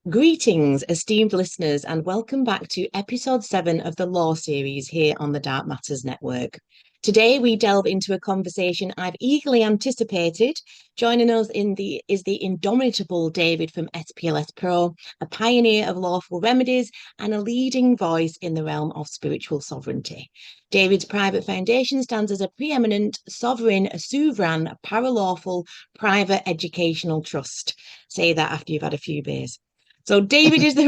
Greetings, esteemed listeners, and welcome back to episode 7 of the Law series here on the Dark Matters Network. Today, we delve into a conversation I've eagerly anticipated. Joining us is the indomitable David from SPLS Pro, a pioneer of lawful remedies and a leading voice in the realm of spiritual sovereignty. David's private foundation stands as a preeminent, sovereign, paralawful, private educational trust. Say that after you've had a few beers. So David is the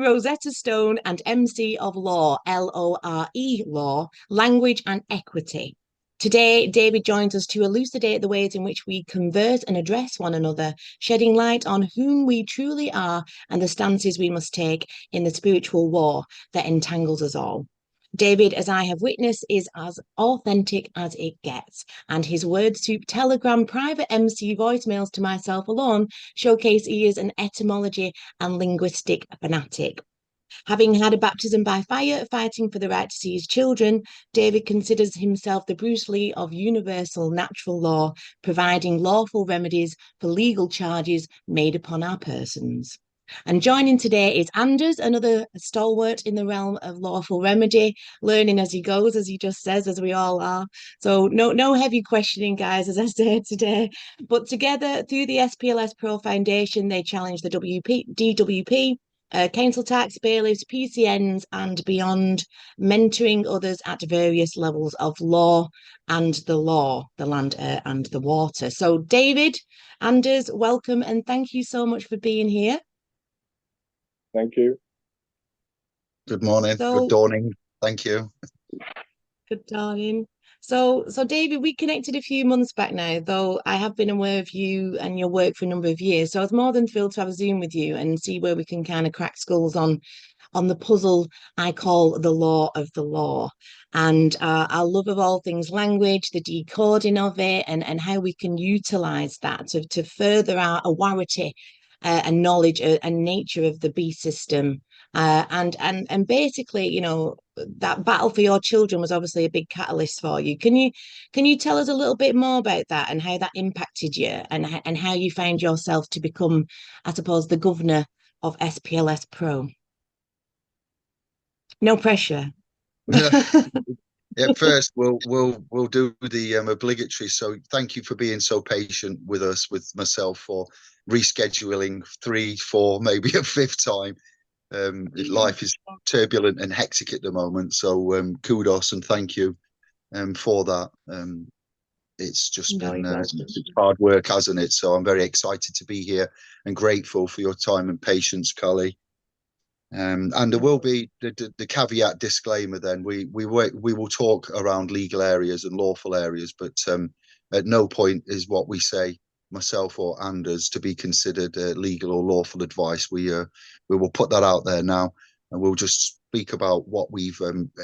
Rosetta Stone and MC of Law, LORE, Law, Language and Equity. Today, David joins us to elucidate the ways in which we converse and address one another, shedding light on whom we truly are and the stances we must take in the spiritual war that entangles us all. David, as I have witnessed, is as authentic as it gets, and his word soup Telegram private MC voicemails to myself alone showcase he is an etymology and linguistic fanatic. Having had a baptism by fire, fighting for the right to see his children, David considers himself the Bruce Lee of universal natural law, providing lawful remedies for legal charges made upon our persons. And joining today is Anders, another stalwart in the realm of lawful remedy, learning as he goes, as he just says, as we all are. So no heavy questioning, guys, as I said today. But together, through the SPLS Pro Foundation, they challenge the DWP, council tax, bailiffs, PCNs, and beyond, mentoring others at various levels of law, the land, air, and the water. So, David, Anders, welcome, and thank you so much for being here. Thank you. Good morning. Good dawning. Thank you. Good dawning. So David, we connected a few months back now, though I have been aware of you and your work for a number of years. So I was more than thrilled to have a Zoom with you and see where we can kind of crack skulls on the puzzle I call the law of the law. And our love of all things language, the decoding of it, and how we can utilize that to further our awarity and knowledge and nature of the B system. And basically, you know, that battle for your children was obviously a big catalyst for you. Can you tell us a little bit more about that and how that impacted you and how you found yourself to become, I suppose, the governor of SPLS Pro? No pressure. Yeah, first we'll do the obligatory. So thank you for being so patient with us, with myself, for rescheduling 3, 4, maybe a 5th time. Life is turbulent and hectic at the moment, so kudos and thank you for that. It's just been hard work, hasn't it? So I'm very excited to be here and grateful for your time and patience, Carly. And there will be the caveat disclaimer. Then we will talk around legal areas and lawful areas, but at no point is what we say, myself or Anders, to be considered legal or lawful advice. We will put that out there now, and we'll just speak about what we've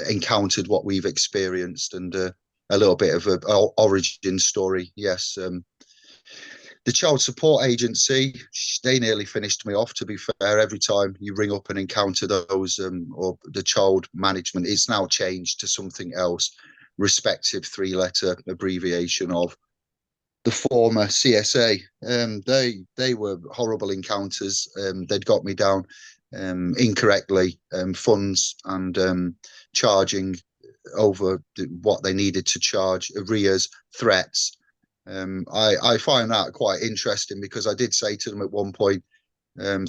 encountered, what we've experienced, and a little bit of an origin story. Yes. The Child Support Agency, they nearly finished me off, to be fair. Every time you ring up and encounter those, or the child management, it's now changed to something else, respective 3-letter abbreviation of the former CSA. They were horrible encounters. They'd got me down incorrectly, funds and charging over what they needed to charge, arrears, threats. I find that quite interesting, because I did say to them at one point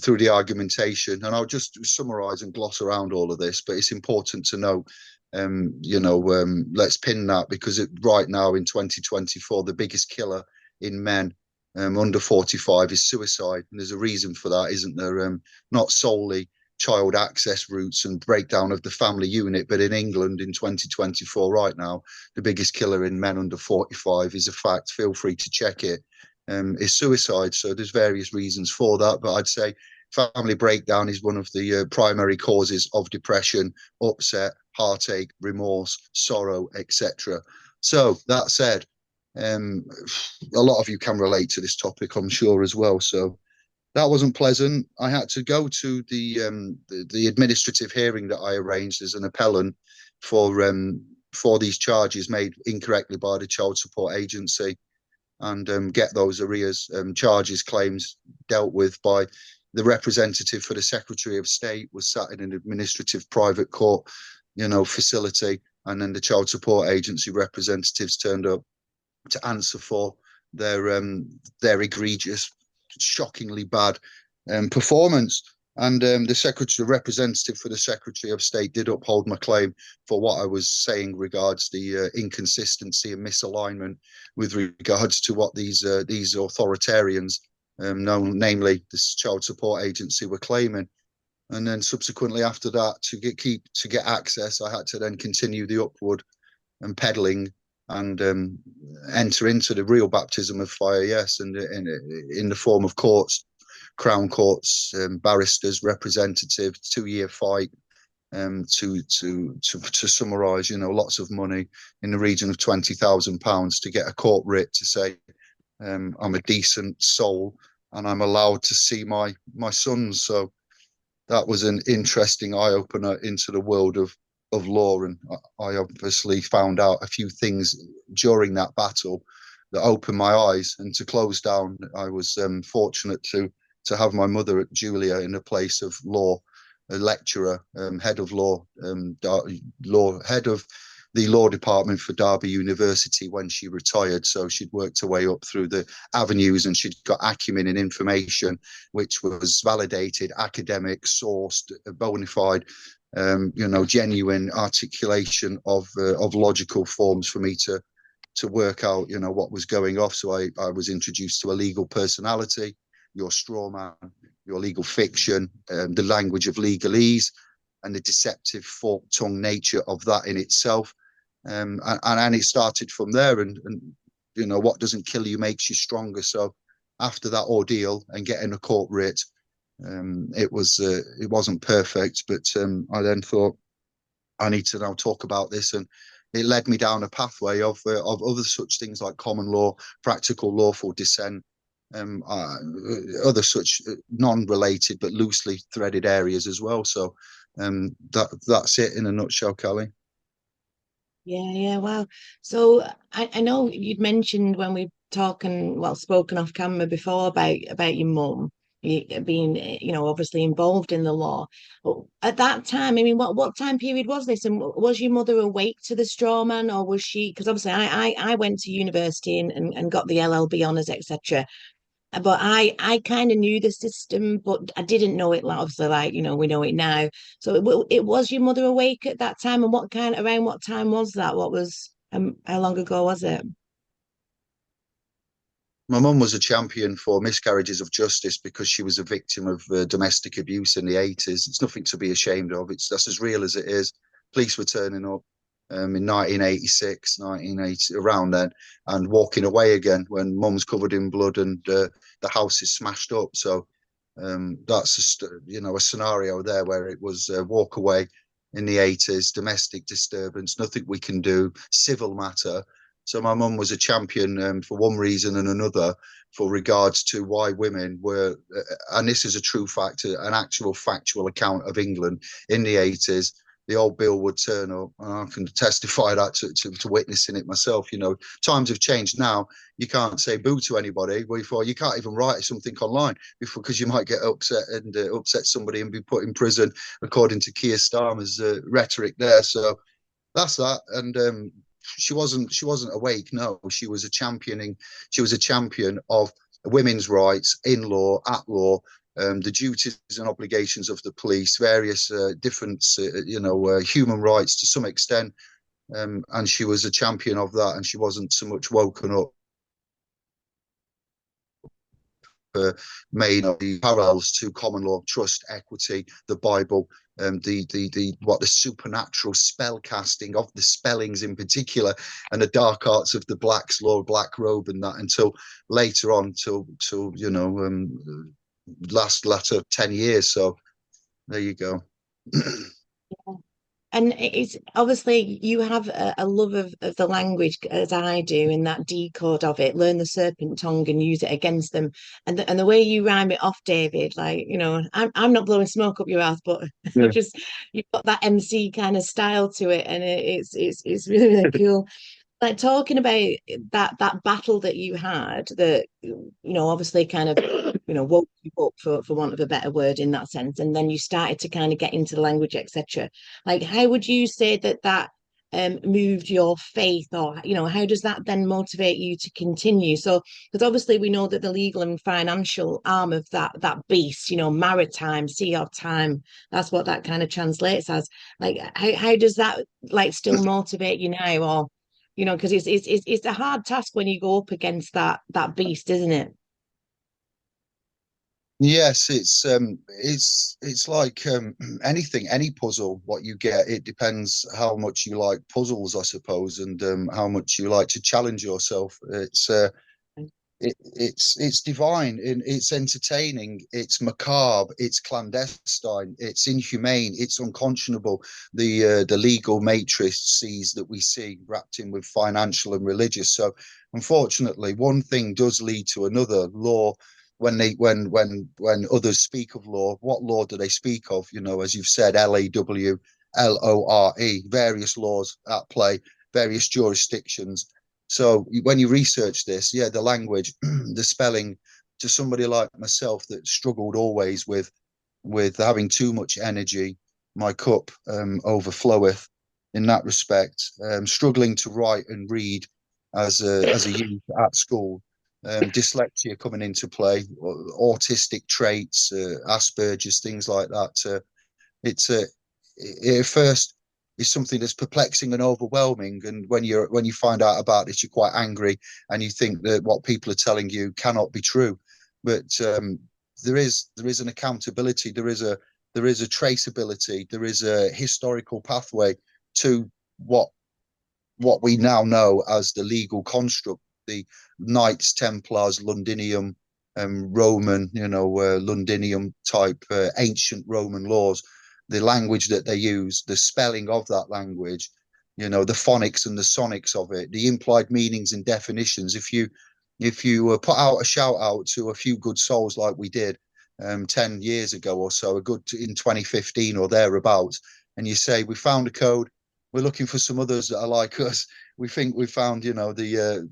through the argumentation, and I'll just summarize and gloss around all of this, but it's important to know, let's pin that, because right now in 2024, the biggest killer in men under 45 is suicide. And there's a reason for that, isn't there? Not solely child access routes and breakdown of the family unit, but in England in 2024 right now, the biggest killer in men under 45 is a fact. Feel free to check it. Is suicide. So there's various reasons for that, but I'd say family breakdown is one of the primary causes of depression, upset, heartache, remorse, sorrow, etc. So that said, a lot of you can relate to this topic, I'm sure, as well. So that wasn't pleasant. I had to go to the administrative hearing that I arranged as an appellant for these charges made incorrectly by the Child Support Agency, and get those arrears charges claims dealt with by the representative for the Secretary of State was sat in an administrative private court, facility, and then the Child Support Agency representatives turned up to answer for their egregious, shockingly bad performance. And the representative for the Secretary of State did uphold my claim for what I was saying regards the inconsistency and misalignment with regards to what these authoritarians, namely this Child Support Agency, were claiming. And then subsequently after that, to get access, I had to then continue the upward and peddling and enter into the real baptism of fire, yes, and in the form of courts, Crown Courts, barristers, representatives, 2-year fight, to summarise, lots of money in the region of £20,000 to get a court writ to say I'm a decent soul and I'm allowed to see my sons. So that was an interesting eye opener into the world of law, and I obviously found out a few things during that battle that opened my eyes. And to close down, I was fortunate to have my mother, Julia, in a place of law, a lecturer, head of law, head of the law department for Derby University when she retired. So she'd worked her way up through the avenues, and she'd got acumen and information which was validated, academic, sourced, bona fide, genuine articulation of logical forms for me to work out, what was going off. So I was introduced to a legal personality, your straw man, your legal fiction, the language of legalese, and the deceptive fork-tongued nature of that in itself. And it started from there. And what doesn't kill you makes you stronger. So after that ordeal and getting a court writ, it wasn't perfect, but I then thought I need to now talk about this, and it led me down a pathway of other such things like common law, practical lawful dissent, other such non-related but loosely threaded areas as well. So that's it in a nutshell, Kelly. Yeah, wow. So I know you'd mentioned when we spoken off camera before about your mum being, obviously involved in the law. But at that time, I mean, what time period was this? And was your mother awake to the straw man, or was she? Because obviously, I went to university and got the LLB honours, etc. But I kind of knew the system, but I didn't know it like obviously we know it now. So it was your mother awake at that time, and around what time was that? What was how long ago was it? My mum was a champion for miscarriages of justice because she was a victim of domestic abuse in the 80s. It's nothing to be ashamed of. That's as real as it is. Police were turning up in 1986, 1980, around then, and walking away again when mum's covered in blood and the house is smashed up. So that's a scenario there where it was walk away in the 80s, domestic disturbance, nothing we can do, civil matter. So my mum was a champion for one reason and another for regards to why women were, and this is a true fact, an actual factual account of England in the 80s. The old Bill would turn up, and I can testify that to witnessing it myself. Times have changed now. You can't say boo to anybody. Before you can't even write something online because you might get upset and upset somebody and be put in prison, according to Keir Starmer's rhetoric there. So that's that. And she wasn't awake. No, she was a champion of women's rights in law, at law. The duties and obligations of the police, various different, human rights to some extent, and she was a champion of that. And she wasn't so much woken up, made of the parallels to common law, trust, equity, the Bible, the supernatural spell casting of the spellings in particular, and the dark arts of the Black's law, black robe, and that until later on, till latter 10 years. So there you go. And it's obviously you have a love of the language as I do, in that decode of it, learn the serpent tongue and use it against them. And the way you rhyme it off, David, like, I'm not blowing smoke up your ass, but Yeah. just you've got that MC kind of style to it, and it's really, really cool. Like talking about that battle that you had, that obviously kind of woke you up, for want of a better word, in that sense, and then you started to kind of get into the language, etc. Like, how would you say that moved your faith, or how does that then motivate you to continue? So, because obviously we know that the legal and financial arm of that beast, maritime, sea of time, that's what that kind of translates as. Like, how does that, like, still motivate you now? Or because it's a hard task when you go up against that beast, isn't it? Yes, it's like anything, any puzzle. What you get, it depends how much you like puzzles, I suppose, and how much you like to challenge yourself. It's divine, and it's entertaining, it's macabre, it's clandestine, it's inhumane, it's unconscionable. The legal matrices that we see wrapped in with financial and religious. So unfortunately, one thing does lead to another. Law, when others speak of law, what law do they speak of? As you've said, LAWLORE, various laws at play, various jurisdictions. So when you research this, yeah, the language, the spelling, to somebody like myself that struggled always with having too much energy, my cup overfloweth in that respect. Struggling to write and read as a youth at school, dyslexia coming into play, autistic traits, Asperger's, things like that. It's it first is something that's perplexing and overwhelming, and when you find out about this, you're quite angry, and you think that what people are telling you cannot be true. But there is an accountability, there is a traceability, there is a historical pathway to what we now know as the legal construct, the Knights Templars, Londinium, Roman, Londinium type ancient Roman laws, the language that they use, the spelling of that language, the phonics and the sonics of it, the implied meanings and definitions. If you put out a shout out to a few good souls like we did 10 years ago or so, a good in 2015 or thereabouts, and you say, we found a code, we're looking for some others that are like us. We think we found, the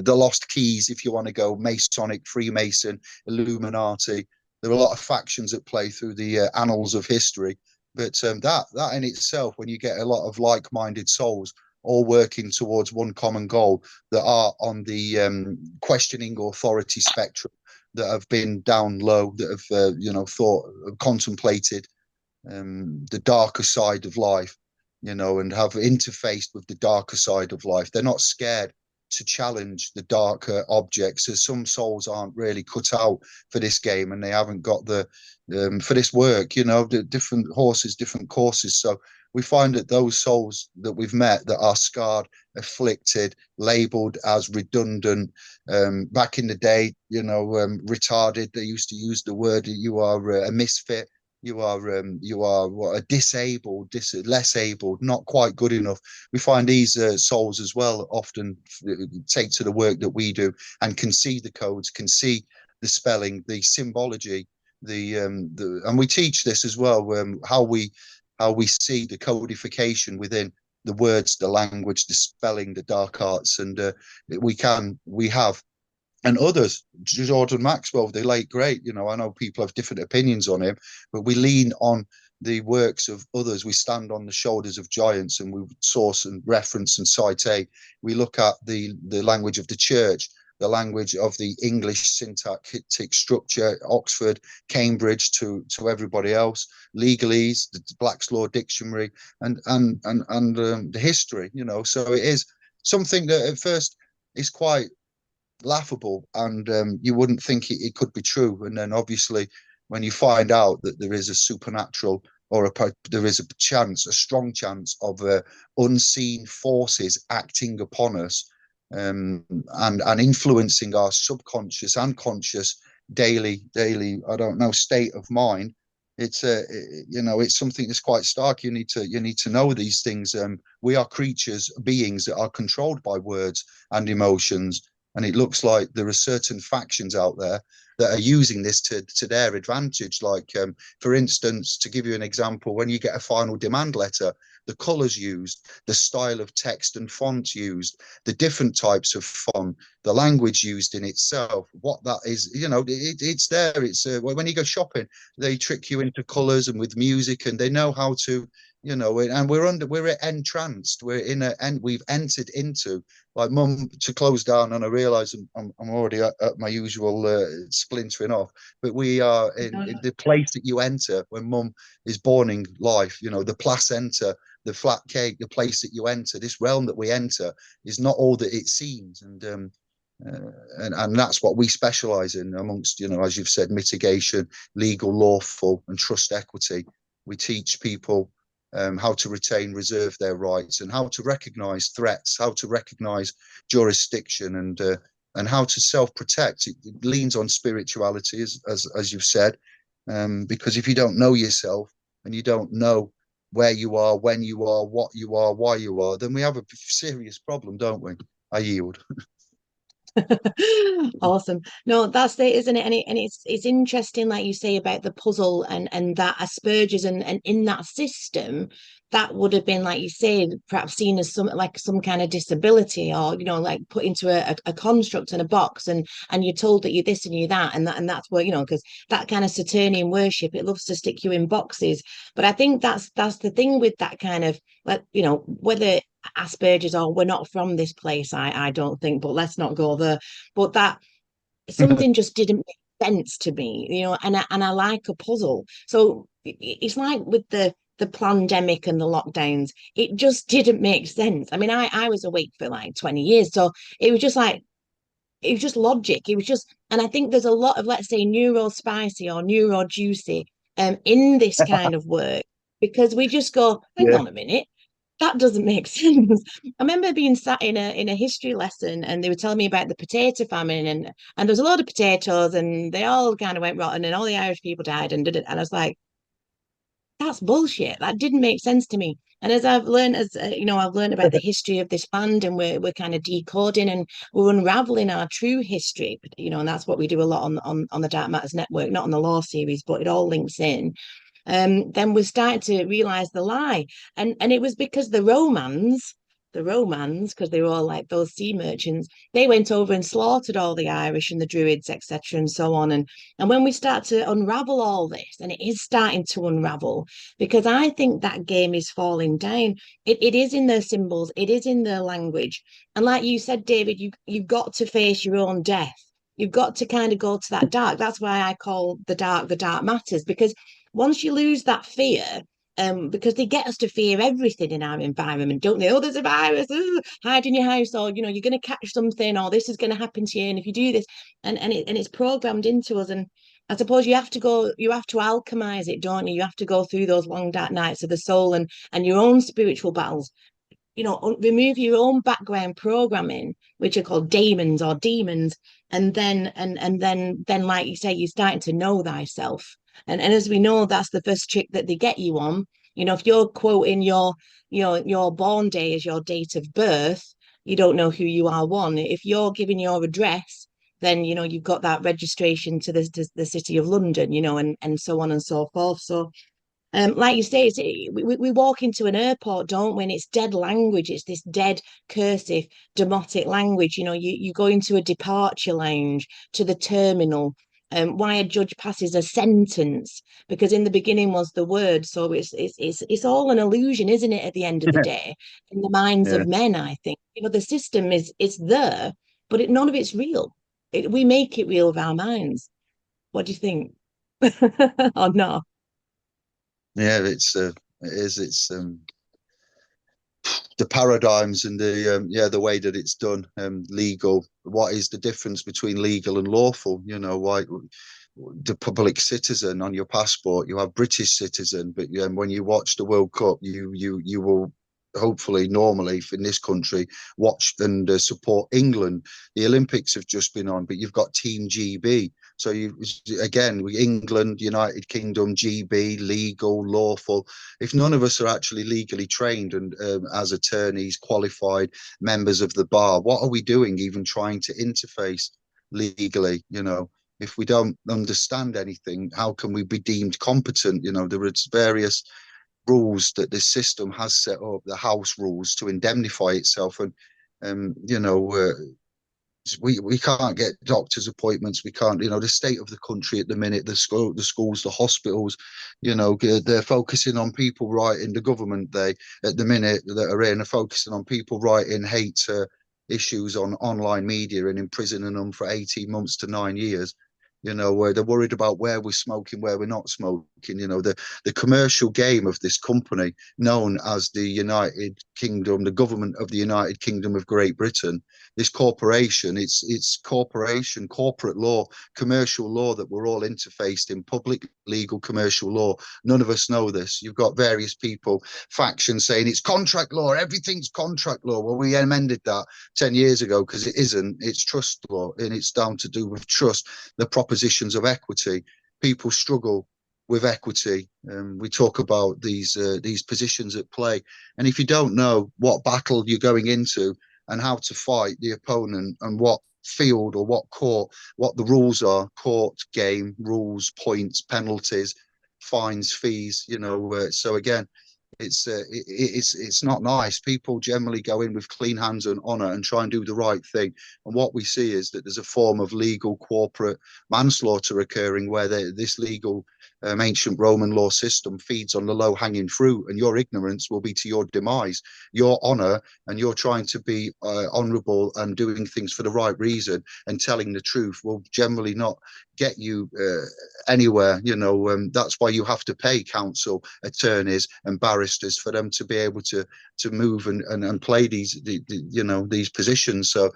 lost keys, if you want to go Masonic, Freemason, Illuminati. There are a lot of factions at play through the annals of history. But that in itself, when you get a lot of like-minded souls all working towards one common goal, that are on the questioning authority spectrum, that have been down low, that have contemplated the darker side of life, and have interfaced with the darker side of life. They're not scared to challenge the darker objects, as some souls aren't really cut out for this game, and they haven't got the for this work. The different horses, different courses. So we find that those souls that we've met that are scarred, afflicted, labeled as redundant, back in the day, retarded. They used to use the word, you are a misfit, you are what, a disabled, less able, not quite good enough. We find these souls as well often take to the work that we do, and can see the codes, can see the spelling, the symbology, and we teach this as well, how we see the codification within the words, the language, the spelling, the dark arts. And we have, and others, Jordan Maxwell, the late great, I know people have different opinions on him, but we lean on the works of others. We stand on the shoulders of giants, and we source and reference and cite. We look at the language of the church, the language of the English syntactic structure, Oxford, Cambridge, to everybody else, legalese, the Black's Law Dictionary, and the history. So it is something that at first is quite laughable, and you wouldn't think it could be true. And then obviously, when you find out that there is a supernatural, or there is a strong chance of unseen forces acting upon us, and influencing our subconscious and conscious daily, I don't know, state of mind, it's you know, it's something that's quite stark. You need to know these things. We are creatures, beings that are controlled by words and emotions, and it looks like there are certain factions out there that are using this to their advantage. Like, for instance, to give you an example, when you get a final demand letter, the colors used, the style of text and font used, the different types of font, the language used in itself, what that is, you know, it's there. It's when you go shopping, they trick you into colors and with music, and they know how to, you know, and we're entranced, we've entered into, like, mum, to close down, and I realize I'm already at my usual splintering off, but we are in the place that you enter when mum is born in life, you know, the placenta, the flat cake, the place that you enter, this realm that we enter is not all that it seems. And that's what we specialize in, amongst, you know, as you've said, mitigation, legal, lawful, and trust equity. We teach people how to retain, reserve their rights, and how to recognize threats, how to recognize jurisdiction, and how to self-protect. It leans on spirituality, as you've said, because if you don't know yourself and you don't know where you are, when you are, what you are, why you are, then we have a serious problem, don't we? I yield. Awesome. No, that's it, isn't it? And it's interesting, like you say, about the puzzle and that Asperger's and in that system, that would have been, like you say, perhaps seen as some kind of disability, or, you know, like put into a construct and a box, and you're told that you're this and you're that, and that's where, you know, because that kind of Saturnian worship, it loves to stick you in boxes. But I think that's the thing with that kind of, like, you know, whether Asperger's or we're not from this place, I don't think, but let's not go there. But that something just didn't make sense to me, you know, and I like a puzzle. So it's like with the pandemic and the lockdowns, it just didn't make sense. I mean, I was awake for like 20 years, so it was just like, it was just logic. It was just, and I think there's a lot of, let's say, neuro spicy or neuro juicy in this kind of work, because we just go, hang Yeah. on a minute, that doesn't make sense. I remember being sat in a history lesson, and they were telling me about the potato famine, and there was a lot of potatoes, and they all kind of went rotten, and all the Irish people died, and did it. And I was like, that's bullshit. That didn't make sense to me. And as I've learned, you know, I've learned about the history of this band, and we're kind of decoding and we're unraveling our true history, you know, and that's what we do a lot on the Dark Matters Network, not on the Law series, but it all links in. Then we started to realize the lie, and it was because the Romans, because they were all like those sea merchants, they went over and slaughtered all the Irish and the Druids, etc., and so on. And when we start to unravel all this, and it is starting to unravel, because I think that game is falling down. It is in their symbols, it is in their language, and like you said, David, you've got to face your own death. You've got to kind of go to that dark. That's why I call the dark matters, because once you lose that fear, because they get us to fear everything in our environment, don't they? Oh, there's a virus, hide in your house, or, you know, you're going to catch something, or this is going to happen to you, and if you do this, and it's programmed into us. And I suppose you have to alchemize it, don't you? You have to go through those long dark nights of the soul, and your own spiritual battles, you know, remove your own background programming, which are called daemons or demons, and then like you say, you're starting to know thyself. And as we know, that's the first trick that they get you on. You know, if you're quoting your born day as your date of birth, you don't know who you are. One, if you're giving your address, then, you know, you've got that registration to the city of London, you know, and so on and so forth. So like you say, we walk into an airport, don't we? And it's dead language. It's this dead, cursive, demotic language. You know, you go into a departure lounge, to the terminal. Why a judge passes a sentence, because in the beginning was the word. So it's all an illusion, isn't it? At the end of the day, in the minds Yeah. of men, I think, you know, the system is there, but none of it's real. We make it real with our minds. What do you think? Or not? Yeah, it's the paradigms and the way that it's done, legal. What is the difference between legal and lawful? You know, why the public citizen on your passport, you have British citizen, but when you watch the World Cup, you will hopefully, normally in this country, watch and support England. The Olympics have just been on, but you've got Team GB. So England, United Kingdom, GB, legal, lawful. If none of us are actually legally trained and as attorneys, qualified members of the bar, what are we doing even trying to interface legally? If we don't understand anything, how can we be deemed competent? There are various rules that this system has set up, the house rules, to indemnify itself. And we can't get doctors' appointments. We can't, the state of the country at the minute, the schools, the hospitals, they're focusing on people writing, the government, at the minute that are in, are focusing on people writing hate issues on online media and imprisoning them for 18 months to 9 years. Where they're worried about where we're smoking, where we're not smoking. The commercial game of this company known as the United Kingdom, the government of the United Kingdom of Great Britain, this corporation, it's corporate law, commercial law that we're all interfaced in, public legal commercial law. None of us know this. You've got various people, factions saying it's contract law, everything's contract law. Well, we amended that 10 years ago because it isn't. It's trust law, and it's down to do with trust, the propositions of equity. People struggle with equity. We talk about these positions at play, and if you don't know what battle you're going into and how to fight the opponent and what field or what court, what the rules are, court, game, rules, points, penalties, fines, fees, so again, it's not nice. People generally go in with clean hands and honor and try and do the right thing. And what we see is that there's a form of legal corporate manslaughter occurring where this legal ancient Roman law system feeds on the low hanging fruit, and your ignorance will be to your demise. Your honor, and you're trying to be honorable and doing things for the right reason and telling the truth, will generally not get you anywhere. That's why you have to pay counsel, attorneys and barristers for them to be able to move and play these positions. So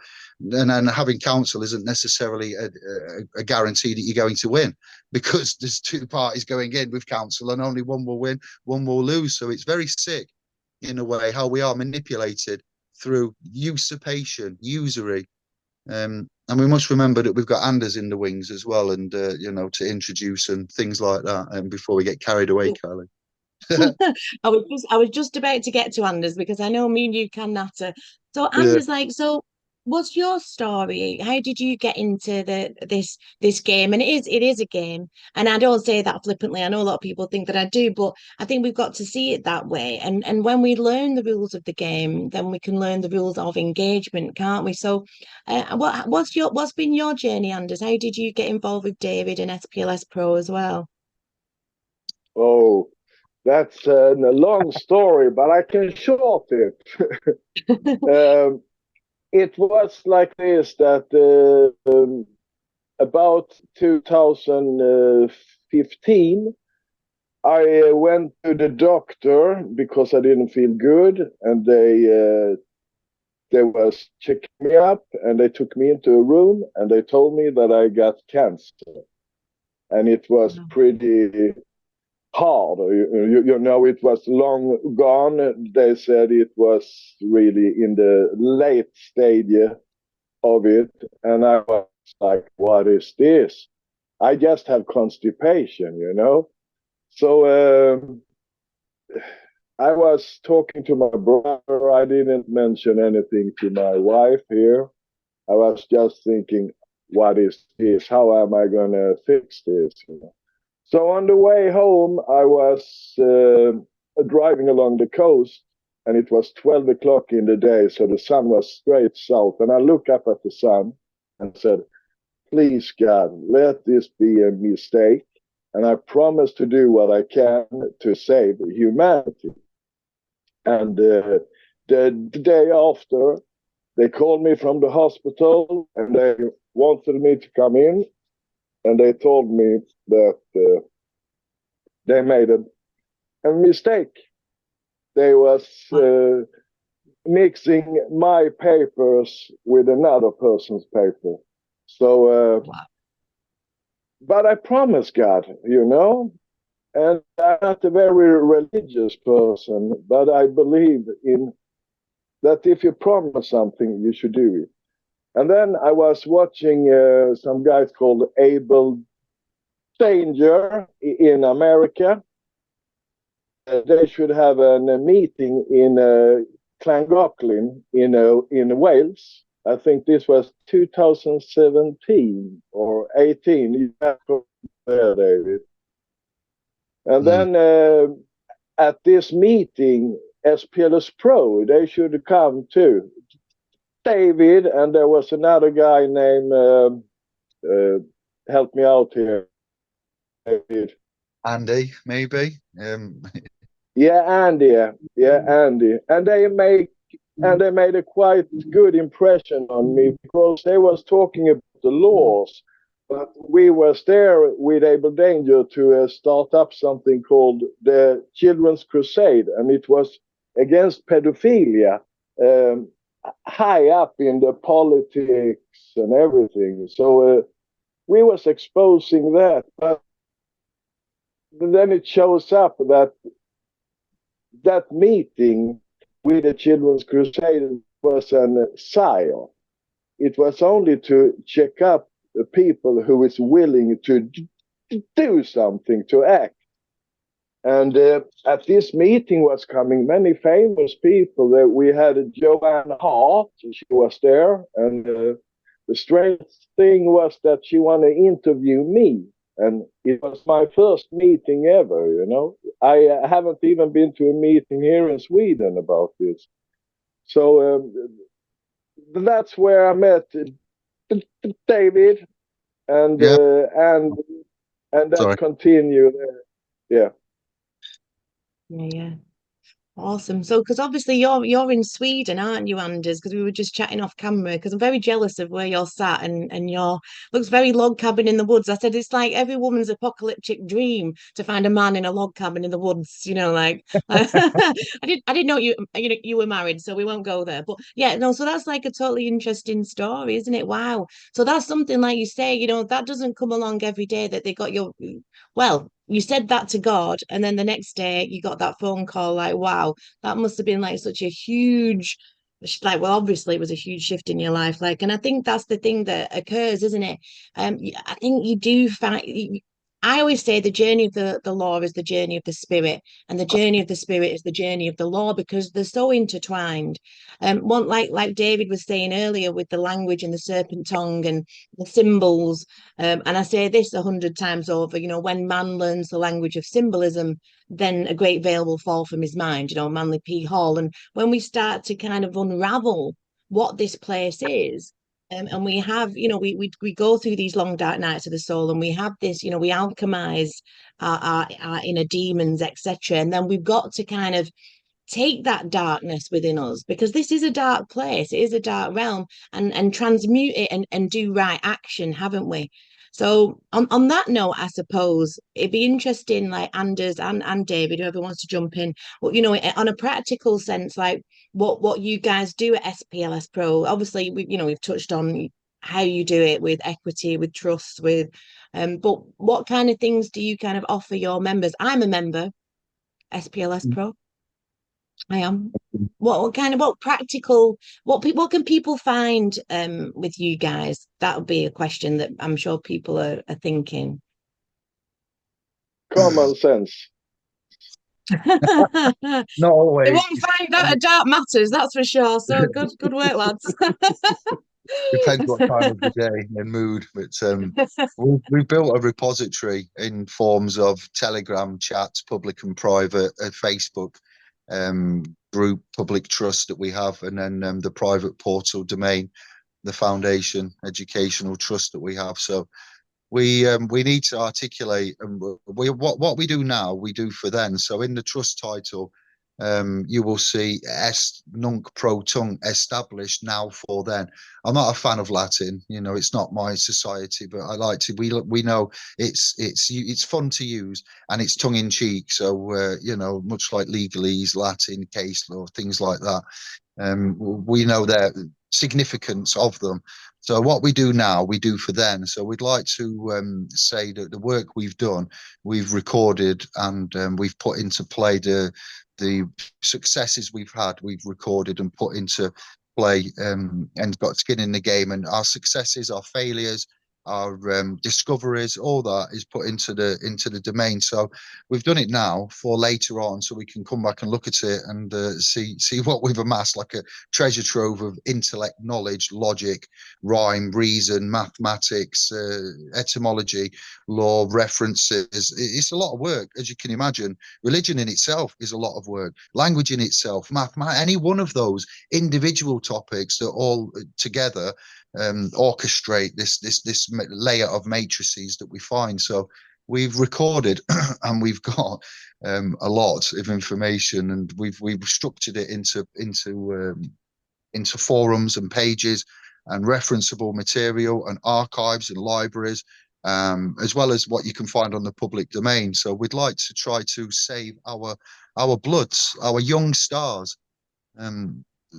and having counsel isn't necessarily a guarantee that you're going to win, because there's two parties going in with counsel and only one will win, one will lose. So it's very sick in a way how we are manipulated through usurpation, usury. And we must remember that we've got Anders in the wings as well, and to introduce and things like that. And before we get carried away, Carly. I was just about to get to Anders, because I know me and you can natter. So Anders, so what's your story? How did you get into this game? And it is a game, and I don't say that flippantly. I know a lot of people think that I do, but I think we've got to see it that way. And when we learn the rules of the game, then we can learn the rules of engagement, can't we? So, what's been your journey, Anders? How did you get involved with David and SPLS Pro as well? Oh, that's a long story, but I can short it. It was like this, that about 2015, I went to the doctor because I didn't feel good, and they was checking me up, and they took me into a room, and they told me that I got cancer, and it was pretty hard. It was long gone. They said it was really in the late stage of it, and I was like, what is this? I just have constipation, So I was talking to my brother. I didn't mention anything to my wife here. I was just thinking, what is this? How am I going to fix this? So on the way home, I was driving along the coast, and it was 12 o'clock in the day, so the sun was straight south. And I looked up at the sun and said, please, God, let this be a mistake. And I promise to do what I can to save humanity. And the day after, they called me from the hospital, and they wanted me to come in. And they told me that they made a mistake. They was mixing my papers with another person's paper. So, but I promise God, and I'm not a very religious person, but I believe in that if you promise something, you should do it. And then I was watching some guys called Able Danger in America. They should have a meeting in Llangollen in Wales. I think this was 2017 or 18. You have to there, David. And then at this meeting, SPLS Pro, they should come too. David, and there was another guy named, help me out here, David. Andy, maybe. Yeah, Andy. Yeah, Andy. And they made a quite good impression on me because they was talking about the laws. But we was there with Able Danger to start up something called the Children's Crusade, and it was against pedophilia, high up in the politics and everything. So we was exposing that, but then it shows up that meeting with the Children's Crusade was an psyop. It was only to check up the people who is willing to do something, to act. And at this meeting was coming many famous people. We had Joanne Hart, she was there. And the strange thing was that she wanted to interview me. And it was my first meeting ever, you know. I haven't even been to a meeting here in Sweden about this. So that's where I met David, and that Sorry. continued. Yeah. Yeah. Awesome. So, because obviously you're in Sweden, aren't you, Anders? Because we were just chatting off camera. Because I'm very jealous of where you're sat, and your looks very log cabin in the woods. I said it's like every woman's apocalyptic dream to find a man in a log cabin in the woods. You know, like I didn't know you were married, so we won't go there. But yeah, no. So that's like a totally interesting story, isn't it? Wow. So that's something like you say, you know, that doesn't come along every day that they got your well. You said that to God, and then the next day you got that phone call. Like, wow, that must have been like such a huge, like, well, obviously it was a huge shift in your life. Like, and I think that's the thing that occurs, isn't it? I think you do find. I always say the journey of the law is the journey of the spirit, and the journey of the spirit is the journey of the law because they're so intertwined. One like David was saying earlier with the language and the serpent tongue and the symbols. And I say this 100 times over, you know, when man learns the language of symbolism, then a great veil will fall from his mind, you know, Manly P. Hall. And when we start to kind of unravel what this place is, and we have, you know, we go through these long dark nights of the soul, and we have this, you know, we alchemize our inner demons, etc. And then we've got to kind of take that darkness within us because this is a dark place, it is a dark realm, and transmute it and do right action, haven't we? So on that note, I suppose it'd be interesting, like Anders and David, whoever wants to jump in, well, you know, on a practical sense, like what you guys do at SPLS Pro. Obviously, we've touched on how you do it with equity, with trust, with but what kind of things do you kind of offer your members? I'm a member, SPLS Pro. I am. What kind of what practical what can people find with you guys? That would be a question that I'm sure people are thinking. Common sense. They Not always. won't find that at Dark Matters, that's for sure. So good work, lads. Depends what time of the day and mood. But we've built a repository in forms of Telegram chats, public and private, Facebook group, public trust that we have, and then the private portal domain, the foundation educational trust that we have. So we need to articulate, and what we do now we do for then. So in the trust title, you will see est nunc pro tunc, established now for then. I'm not a fan of Latin, you know, it's not my society, but I like to. We know it's fun to use and it's tongue in cheek. So you know, much like legalese, Latin, case law, things like that. We know the significance of them. So what we do now, we do for then. So we'd like to say that the work we've done, we've recorded, and we've put into play the successes we've had. We've recorded and put into play and got skin in the game, and our successes, our failures, our discoveries, all that is put into the domain. So we've done it now for later on, so we can come back and look at it and see what we've amassed, like a treasure trove of intellect, knowledge, logic, rhyme, reason, mathematics, etymology, law, references. It's a lot of work, as you can imagine. Religion in itself is a lot of work. Language in itself, any one of those individual topics that all together orchestrate this layer of matrices that we find. So we've recorded and we've got a lot of information, and we've structured it into forums and pages and referenceable material and archives and libraries, as well as what you can find on the public domain. So we'd like to try to save our bloods, our young stars,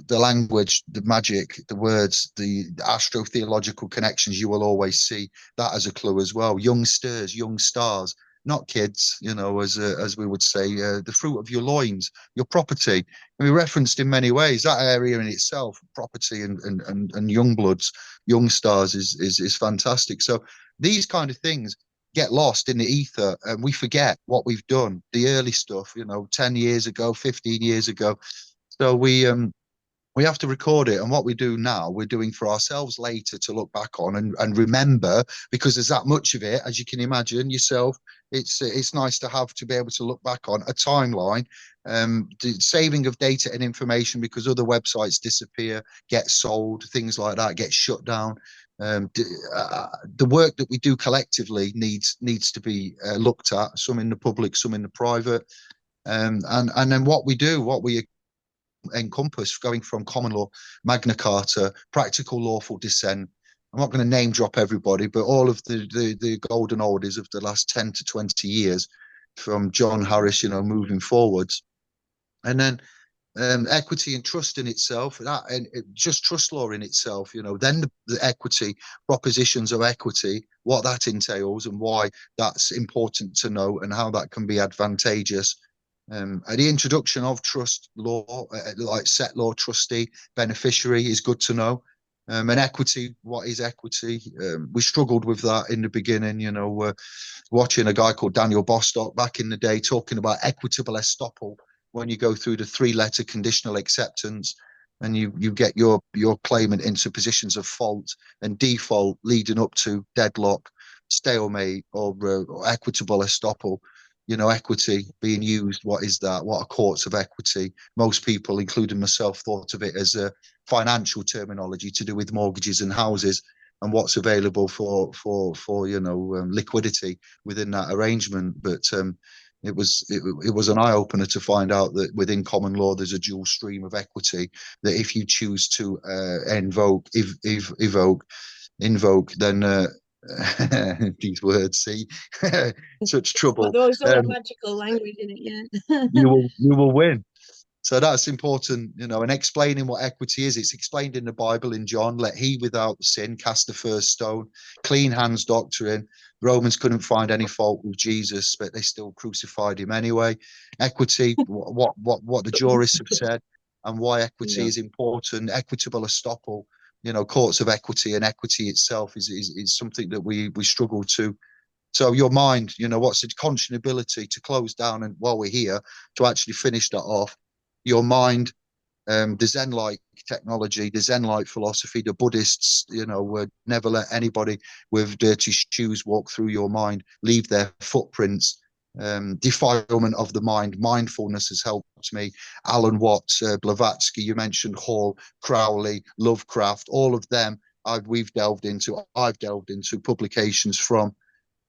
the language, the magic, the words, the astrotheological connections. You will always see that as a clue as well. Youngsters, young stars, not kids, as we would say, the fruit of your loins, your property. And we referenced in many ways that area in itself, property and young bloods, young stars is fantastic. So these kind of things get lost in the ether, and we forget what we've done, the early stuff, 10 years ago, 15 years ago. So we have to record it, and what we do now, we're doing for ourselves later to look back on and remember, because there's that much of it, as you can imagine yourself. It's nice to be able to look back on a timeline, the saving of data and information, because other websites disappear, get sold, things like that, get shut down. The work that we do collectively needs to be looked at, some in the public, some in the private, and then what we encompass, going from common law, Magna Carta, practical lawful descent. I'm not going to name drop everybody, but all of the golden oldies of the last 10 to 20 years, from John Harris, moving forwards. And then equity and trust in itself, just trust law in itself, then the equity, propositions of equity, what that entails and why that's important to know and how that can be advantageous. The introduction of trust law, like set law, trustee, beneficiary, is good to know. And equity, what is equity? We struggled with that in the beginning, watching a guy called Daniel Bostock back in the day talking about equitable estoppel, when you go through the 3-letter conditional acceptance and you get your claimant into positions of fault and default, leading up to deadlock, stalemate, or equitable estoppel. Equity being used, what is that? What are courts of equity? Most people, including myself, thought of it as a financial terminology to do with mortgages and houses, and what's available for liquidity within that arrangement. But it was an eye-opener to find out that within common law there's a dual stream of equity, that if you choose to invoke, then these words, see, such trouble. Those sort of magical language in it, yeah. you will win. So that's important, and explaining what equity is. It's explained in the Bible in John. Let he without sin cast the first stone. Clean hands doctrine. Romans couldn't find any fault with Jesus, but they still crucified him anyway. Equity, what the jurists have said, and why equity is important. Equitable estoppel, courts of equity, and equity itself is something that we struggle to. So your mind, what's the conscionability, to close down, and while we're here, to actually finish that off, your mind, the Zen-like technology, the Zen-like philosophy, the Buddhists, would never let anybody with dirty shoes walk through your mind, leave their footprints. Defilement of the mind, mindfulness has helped me. Alan Watts, Blavatsky, you mentioned Hall, Crowley, Lovecraft, all of them I've delved into publications from,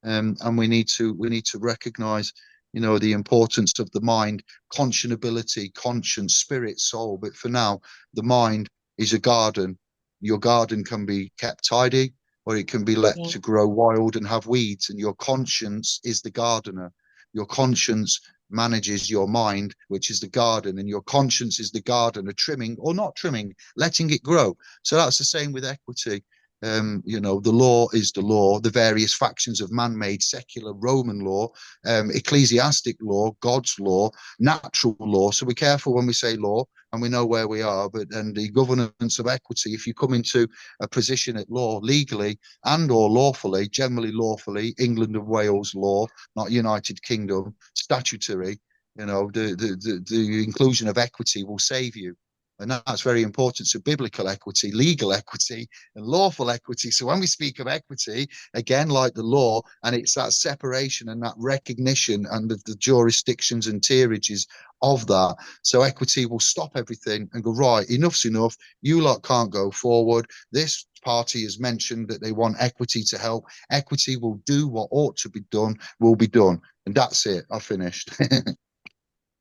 and we need to recognize the importance of the mind, conscionability, conscience, spirit, soul. But for now, the mind is a garden. Your garden can be kept tidy, or it can be let to grow wild and have weeds, and your conscience is the gardener. Your conscience manages your mind, which is the garden, and your conscience is the gardener, trimming or not trimming, letting it grow. So that's the same with equity. The law is the law, the various factions of man-made, secular, Roman law, ecclesiastic law, God's law, natural law. So be careful when we say law, and we know where we are. But and the governance of equity, if you come into a position at law legally and or lawfully, generally lawfully, England and Wales law, not United Kingdom, statutory, the inclusion of equity will save you. And that's very important. So biblical equity, legal equity, and lawful equity. So when we speak of equity, again, like the law, and it's that separation and that recognition and the jurisdictions and tierages of that. So equity will stop everything and go, right, enough's enough. You lot can't go forward. This party has mentioned that they want equity to help. Equity will do what ought to be done, will be done. And that's it. I finished.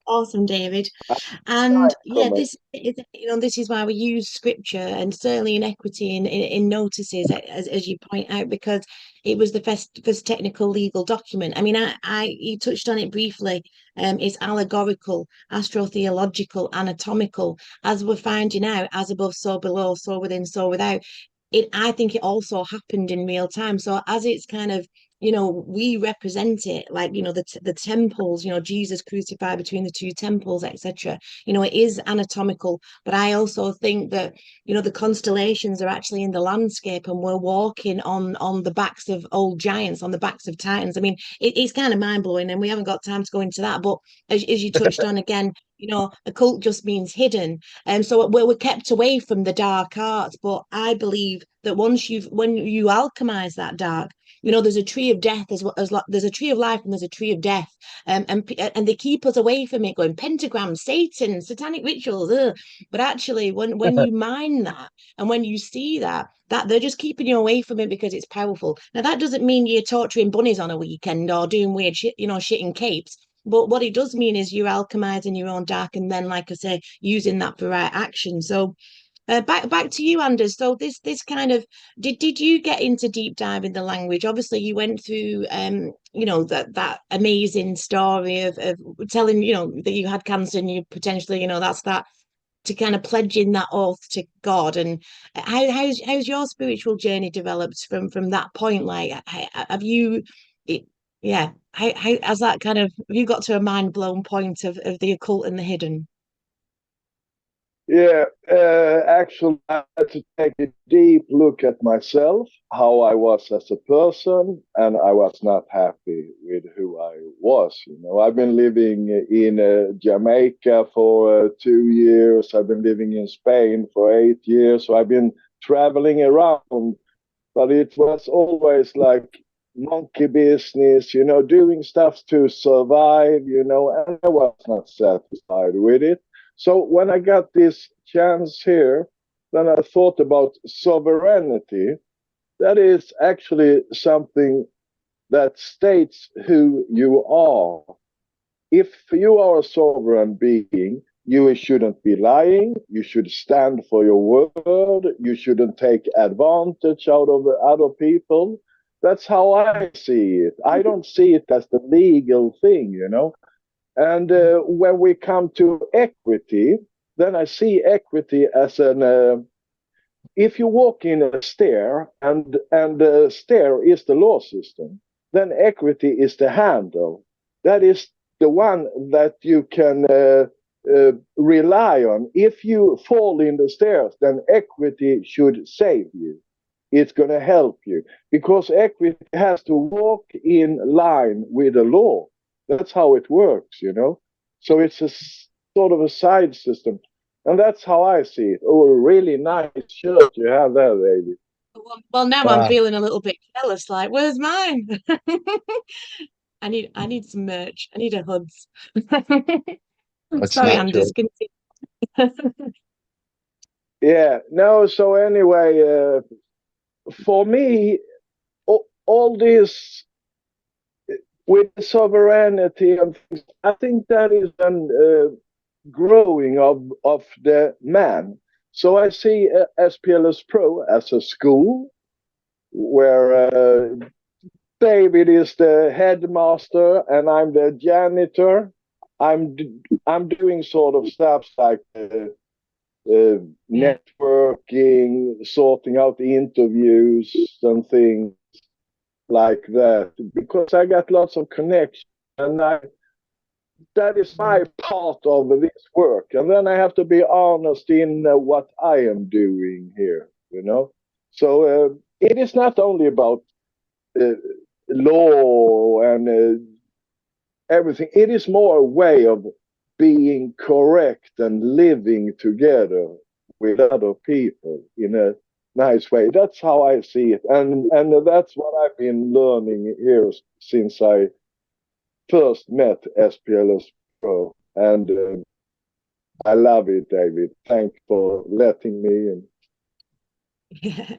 Awesome, David. And yeah, this is why we use scripture, and certainly in equity in notices, as you point out, because it was the first technical legal document. I mean, you touched on it briefly. It's allegorical, astrotheological, anatomical, as we're finding out, as above, so below, so within, so without. I think it also happened in real time. So as it's kind of, we represent it, like, the temples, Jesus crucified between the two temples, etc. It is anatomical, but I also think that, the constellations are actually in the landscape, and we're walking on the backs of old giants, on the backs of titans. I mean, it's kind of mind-blowing, and we haven't got time to go into that, but as you touched on again, occult just means hidden. And so we're kept away from the dark arts. But I believe that when you alchemize that dark, there's a tree of death as well as there's a tree of life, and there's a tree of death. And they keep us away from it, going pentagrams, Satan, satanic rituals. Ugh. But actually, when you mine that, and when you see that they're just keeping you away from it because it's powerful. Now, that doesn't mean you're torturing bunnies on a weekend or doing weird shit, shit in capes. But what it does mean is you're alchemizing your own dark, and then, like I say, using that for right action. So back to you, Anders. So this kind of did you get into deep dive in the language? Obviously, you went through that amazing story of telling that you had cancer, and you potentially that's that, to kind of pledging that oath to God. And how's your spiritual journey developed from that point? Like, have you yeah, how has that kind of, have you got to a mind blown point of the occult and the hidden? Yeah, actually, I had to take a deep look at myself, how I was as a person, and I was not happy with who I was. I've been living in Jamaica for 2 years. I've been living in Spain for 8 years. So I've been traveling around, but it was always like monkey business, doing stuff to survive, and I was not satisfied with it. So when I got this chance here, then I thought about sovereignty. That is actually something that states who you are. If you are a sovereign being, you shouldn't be lying. You should stand for your word. You shouldn't take advantage out of other people. That's how I see it. I don't see it as the legal thing. And when we come to equity, then I see equity as if you walk in a stair, and the stair is the law system, then equity is the handle. That is the one that you can rely on. If you fall in the stairs, then equity should save you. It's going to help you, because equity has to walk in line with the law. That's how it works. So it's a sort of a side system. And that's how I see it. Oh, a really nice shirt you have there, baby. Well, now I'm feeling a little bit jealous. Like, where's mine? I need some merch. I need a hoods. Sorry, Anders. Yeah. No. So anyway, for me, all this with sovereignty and things, I think that is an growing of the man. So I see SPLS Pro as a school where David is the headmaster and I'm the janitor. I'm doing sort of stuff like networking, sorting out interviews and things like that, because I got lots of connections, and that is my part of this work. And then I have to be honest in what I am doing here, you know. So it is not only about uh, law and everything. It is more a way of being correct and living together with other people in a nice way. That's how I see it, and that's what I've been learning here since I first met SPLS Pro, and I love it, David. Thanks for letting me in. Yeah.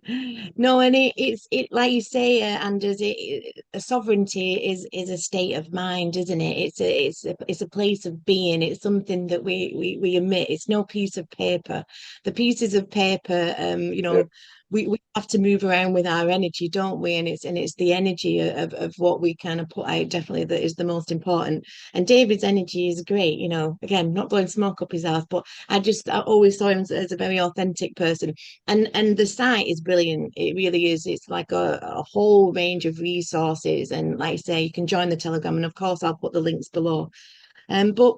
No, and it's it like you say, Anders. A sovereignty is a state of mind, isn't it? It's a place of being. It's something that we emit. It's no piece of paper. The pieces of paper, Yeah. we have to move around with our energy, don't we? And it's the energy of what we kind of put out, definitely, that is the most important. And David's energy is great. Again, not blowing smoke up his ass, but I always saw him as a very authentic person. And the site is brilliant. It really is. It's like a whole range of resources. And like I say, you can join the Telegram. And of course, I'll put the links below. But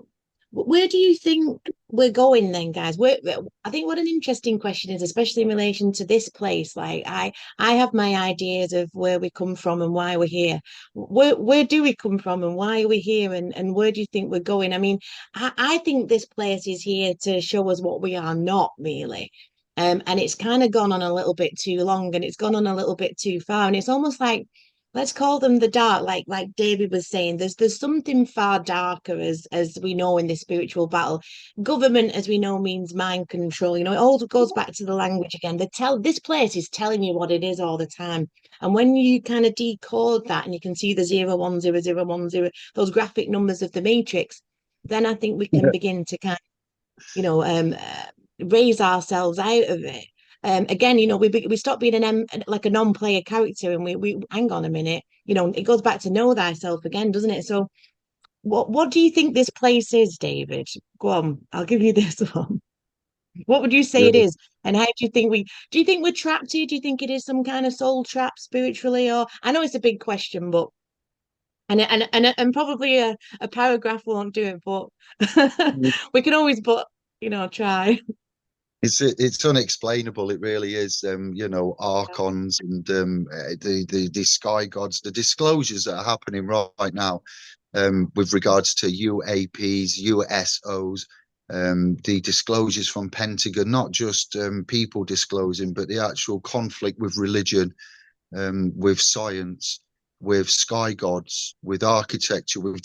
where do you think we're going then, guys? I think what an interesting question is, especially in relation to this place. Like I have my ideas of where we come from and why we're here. Where do we come from and why are we here? And where do you think we're going? I mean, I think this place is here to show us what we are not really. And it's kind of gone on a little bit too long and it's gone on a little bit too far. And it's almost like, let's call them the dark, like David was saying. There's something far darker, as we know, in this spiritual battle. Government, as we know, means mind control. It all goes back to the language again. This place is telling you what it is all the time. And when you kind of decode that and you can see the 0 1 0 0 1 0, those graphic numbers of the matrix, then I think we can begin to kind of, raise ourselves out of it. Again, we stop being like a non-player character, and we hang on a minute. It goes back to know thyself again, doesn't it? So, what do you think this place is, David? Go on, I'll give you this one. What would you say Yeah. it is, and how do you think we're trapped here? Do you think it is some kind of soul trap spiritually, or I know it's a big question, but and probably a paragraph won't do it, but we can always try. It's unexplainable. It really is. Archons and the sky gods, the disclosures that are happening right now, with regards to UAPs, USOs, the disclosures from Pentagon, not just people disclosing, but the actual conflict with religion, with science, with sky gods, with architecture, with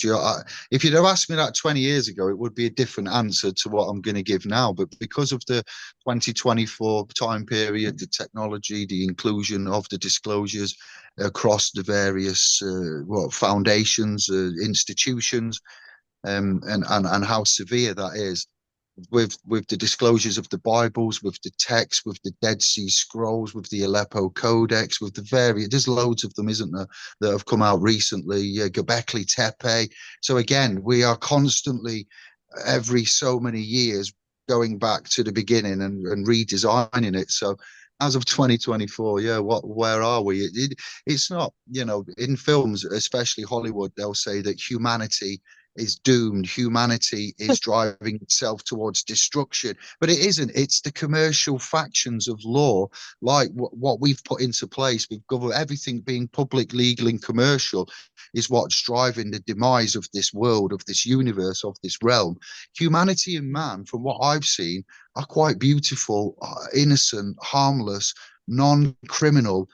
if you'd have asked me that 20 years ago, it would be a different answer to what I'm going to give now. But because of the 2024 time period, the technology, the inclusion of the disclosures across the various foundations, institutions, and how severe that is, with the disclosures of the Bibles, with the texts, with the Dead Sea Scrolls, with the Aleppo Codex, with the various, there's loads of them, isn't there, that have come out recently, Göbekli Tepe. So again, we are constantly, every so many years, going back to the beginning and redesigning it. So as of 2024, where are we? It's not, in films, especially Hollywood, they'll say that humanity is doomed. Humanity is driving itself towards destruction, but it isn't. It's the commercial factions of law, like what we've put into place with government, everything being public, legal, and commercial, is what's driving the demise of this world, of this universe, of this realm. Humanity and man, from what I've seen, are quite beautiful, innocent, harmless, non-criminal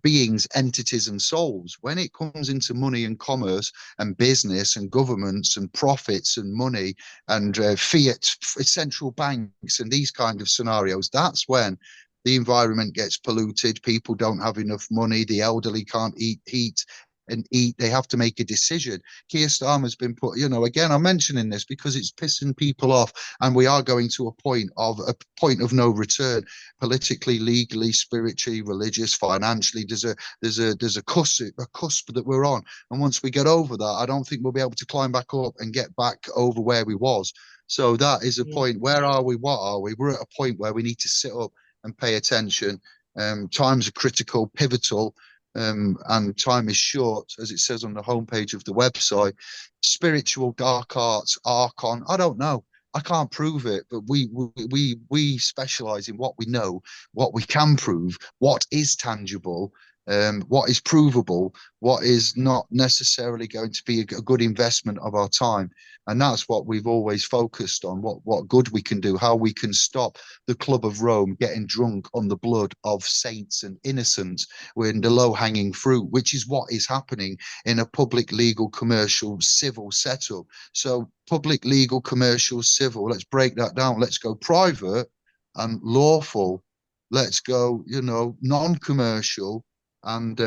beings, entities, and souls. When it comes into money and commerce and business and governments and profits and money and fiat central banks and these kind of scenarios, that's when the environment gets polluted. People don't have enough money. The elderly can't eat. They have to make a decision. Keir Starmer's been put, again, I'm mentioning this because it's pissing people off, and we are going to a point of no return, politically, legally, spiritually, religious, financially. There's a cusp that we're on, and once we get over that, I don't think we'll be able to climb back up and get back over where we was. So that is a point. Where are we? What are we? We're at a point where we need to sit up and pay attention. Times are critical, pivotal. and time is short, as it says on the homepage of the website. Spiritual dark arts, archon, I don't know. I can't prove it, but we specialize in what we know, what we can prove, what is tangible, what is provable, what is not necessarily going to be a good investment of our time. And that's what we've always focused on, what good we can do, how we can stop the Club of Rome getting drunk on the blood of saints and innocents. We're in the low-hanging fruit, which is what is happening in a public, legal, commercial, civil setup. So public, legal, commercial, civil, let's break that down. Let's go private and lawful. Let's go, non-commercial and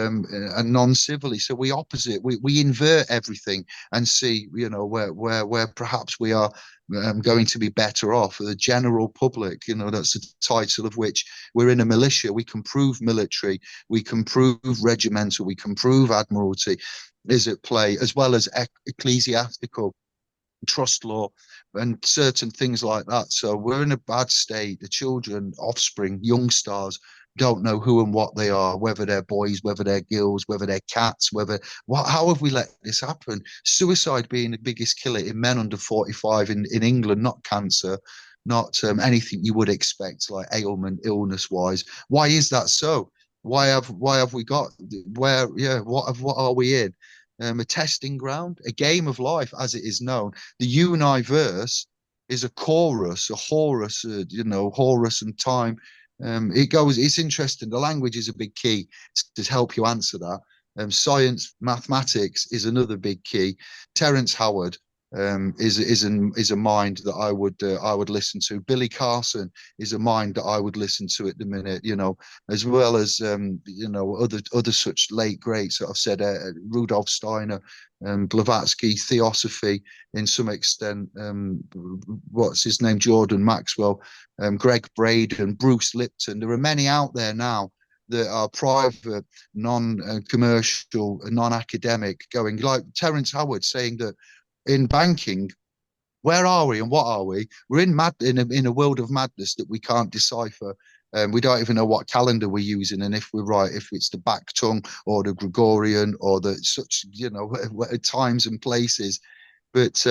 non-civilly. So we opposite, we invert everything and see, where perhaps we are going to be better off. The general public, that's the title of which we're in a militia. We can prove military, we can prove regimental, we can prove admiralty is at play, as well as ecclesiastical, trust law, and certain things like that. So we're in a bad state. The children, offspring, young stars don't know who and what they are, whether they're boys, whether they're girls, whether they're cats, how have we let this happen? Suicide being the biggest killer in men under 45 in England, not cancer, not anything you would expect, like ailment, illness wise. Why is that so? Why have we got what are we in? A testing ground, a game of life as it is known. The universe is a chorus, a Horus, Horus and time. It's interesting. The language is a big key to help you answer that. Science, mathematics is another big key. Terence Howard is a mind that I would listen to. Billy Carson is a mind that I would listen to at the minute, as well as other such late greats that I've said, Rudolf Steiner, Blavatsky, Theosophy in some extent, what's his name, Jordan Maxwell, Greg Braden, Bruce Lipton. There are many out there now that are private, non-commercial, non-academic, going like Terence Howard saying that in banking, where are we and what are we? We're in a world of madness that we can't decipher. We don't even know what calendar we're using, and if we're right, if it's the back tongue or the Gregorian or the such, times and places. But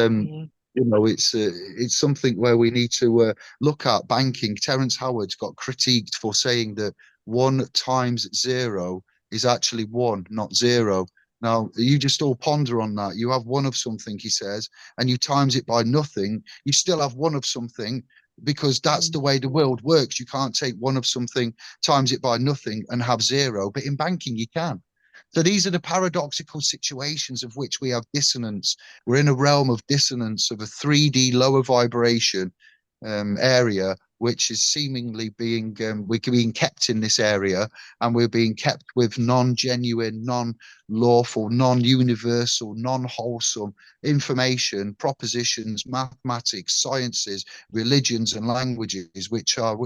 it's something where we need to look at banking. Terence Howard's got critiqued for saying that 1 times 0 is actually 1, not 0. Now, you just all ponder on that. You have 1 of something, he says, and you times it by nothing. You still have 1 of something, because that's the way the world works. You can't take 1 of something, times it by nothing, and have 0. But in banking, you can. So these are the paradoxical situations of which we have dissonance. We're in a realm of dissonance, of a 3D lower vibration area, which is seemingly we're being kept in this area, and we're being kept with non-genuine, non-lawful, non-universal, non-wholesome information, propositions, mathematics, sciences, religions, and languages, which are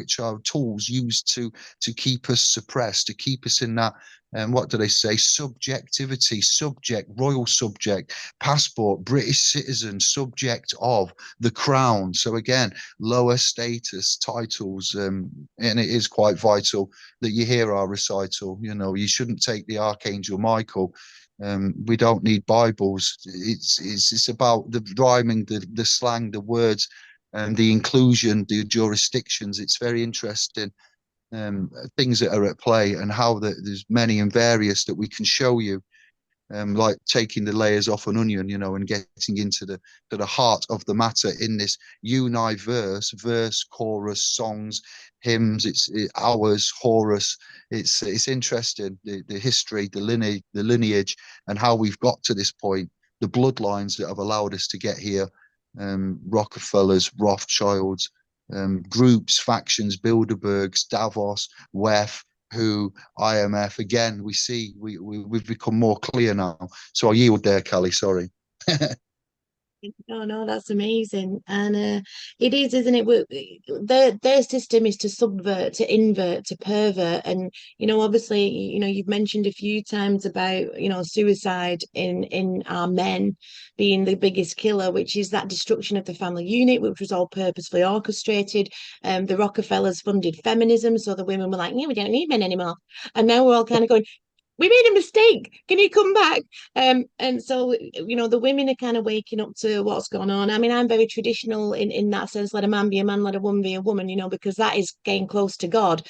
tools used to keep us suppressed, to keep us in that. And what do they say? Subjectivity, subject, royal subject, passport, British citizen, subject of the crown. So again, lower status titles, and it is quite vital that you hear our recital. You shouldn't take the Archangel Michael. We don't need Bibles. It's about the rhyming, the slang, the words, and the inclusion, the jurisdictions. It's very interesting. Things that are at play, and how there's many and various that we can show you, like taking the layers off an onion, and getting into the heart of the matter in this universe, verse, chorus, songs, hymns. It's hours, Horus. It's interesting, the history, the lineage, and how we've got to this point, the bloodlines that have allowed us to get here. Rockefellers, Rothschilds, groups, factions, Bilderbergs, Davos, WEF, WHO, IMF. Again, we see we've become more clear now. So I yield there, Callie. Sorry. No, that's amazing. And it is, isn't it? Their system is to subvert, to invert, to pervert. And, obviously, you've mentioned a few times about, suicide in our men being the biggest killer, which is that destruction of the family unit, which was all purposefully orchestrated. The Rockefellers funded feminism. So the women were like, yeah, we don't need men anymore. And now we're all kind of going, we made a mistake. Can you come back? And so, the women are kind of waking up to what's going on. I mean, I'm very traditional in that sense. Let a man be a man, let a woman be a woman, because that is getting close to God,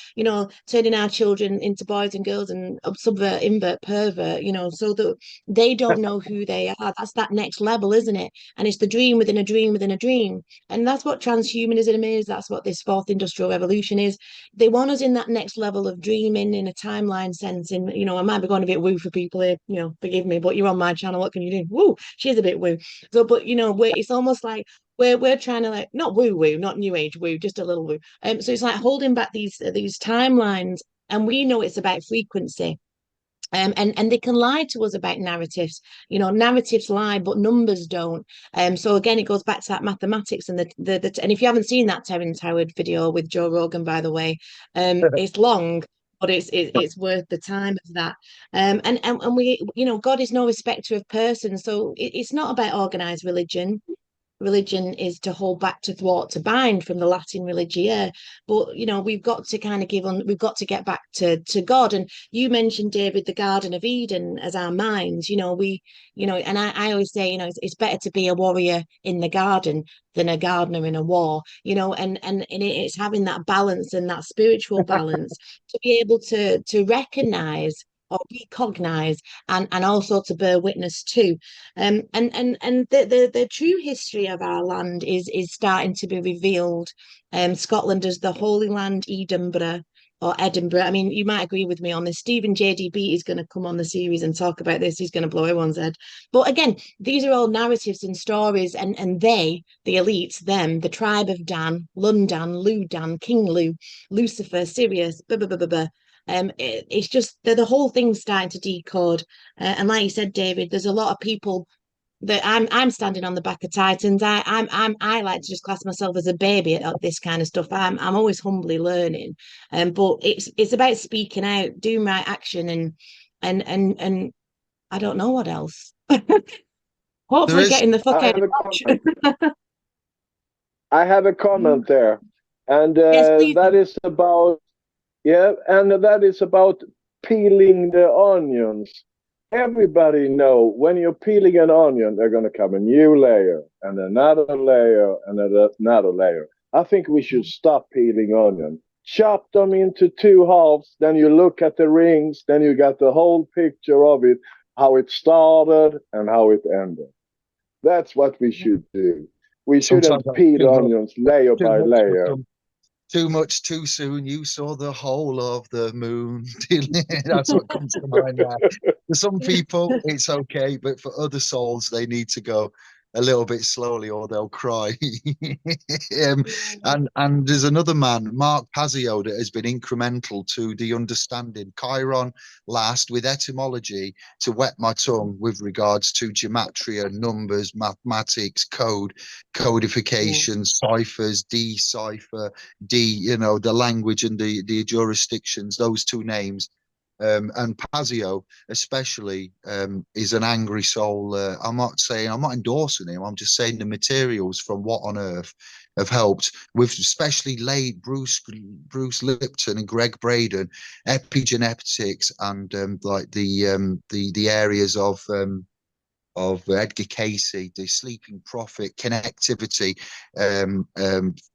turning our children into boys and girls and subvert, invert, pervert, so that they don't know who they are. That's that next level, isn't it? And it's the dream within a dream within a dream. And that's what transhumanism is. That's what this fourth industrial revolution is. They want us in that next level of dreaming in a timeline sense. And I might be going a bit woo for people here, forgive me, but you're on my channel. What can you do? Woo, she's a bit woo. So, but it's almost like we're trying to, like, not woo woo, not new age woo, just a little woo. So it's like holding back these timelines, and we know it's about frequency. And they can lie to us about narratives. Narratives lie, but numbers don't. So again, it goes back to that mathematics and and if you haven't seen that Terence Howard video with Joe Rogan, by the way, it's long, but it's worth the time of that. And we, God is no respecter of persons, so it's not about organized religion. Religion is to hold back, to thwart, to bind, from the Latin religia. But we've got to kind of we've got to get back to God. And you mentioned, David, the Garden of Eden as our minds. And I always say, it's better to be a warrior in the garden than a gardener in a war. And it's having that balance and that spiritual balance to be able to recognize or recognize, and also to bear witness to. And the true history of our land is starting to be revealed. Scotland as the Holy Land, Edinburgh or Edinburgh. I mean, you might agree with me on this. Stephen JDB is going to come on the series and talk about this. He's going to blow everyone's head. But again, these are all narratives and stories, and they, the elites, them, the tribe of Dan, Lundan, Ludan, King Lu, Lucifer, Sirius, blah, blah, blah, blah, blah. It's just the whole thing's starting to decode. And like you said, David, there's a lot of people that I'm standing on the back of Titans. I like to just class myself as a baby at this kind of stuff. I'm always humbly learning. But it's about speaking out, doing right action, and I don't know what else. Hopefully getting the fuck out of touch. I have a comment there, and Yes, please. that is about peeling the onions. Everybody know when you're peeling an onion, they're going to come a new layer and another layer and another layer. I think we should stop peeling onion. Chop them into two halves, then you look at the rings, then you got the whole picture of it, how it started and how it ended. That's what we should do. We shouldn't peel onions layer by layer. Too much too soon. You saw the whole of the moon. That's what comes to mind now. For some people, it's okay, but for other souls, they need to go a little bit slowly or they'll cry. And there's another man, Mark Pazio, that has been incremental to the understanding Chiron last with etymology to wet my tongue with regards to gematria, numbers, mathematics, codification, ciphers, decipher, the language and the jurisdictions, those two names. And Pazio especially is an angry soul. I'm not endorsing him. I'm just saying the materials from What on Earth have helped with, especially late Bruce Lipton and Greg Braden, epigenetics and like the areas of Edgar Casey, the Sleeping Prophet, connectivity,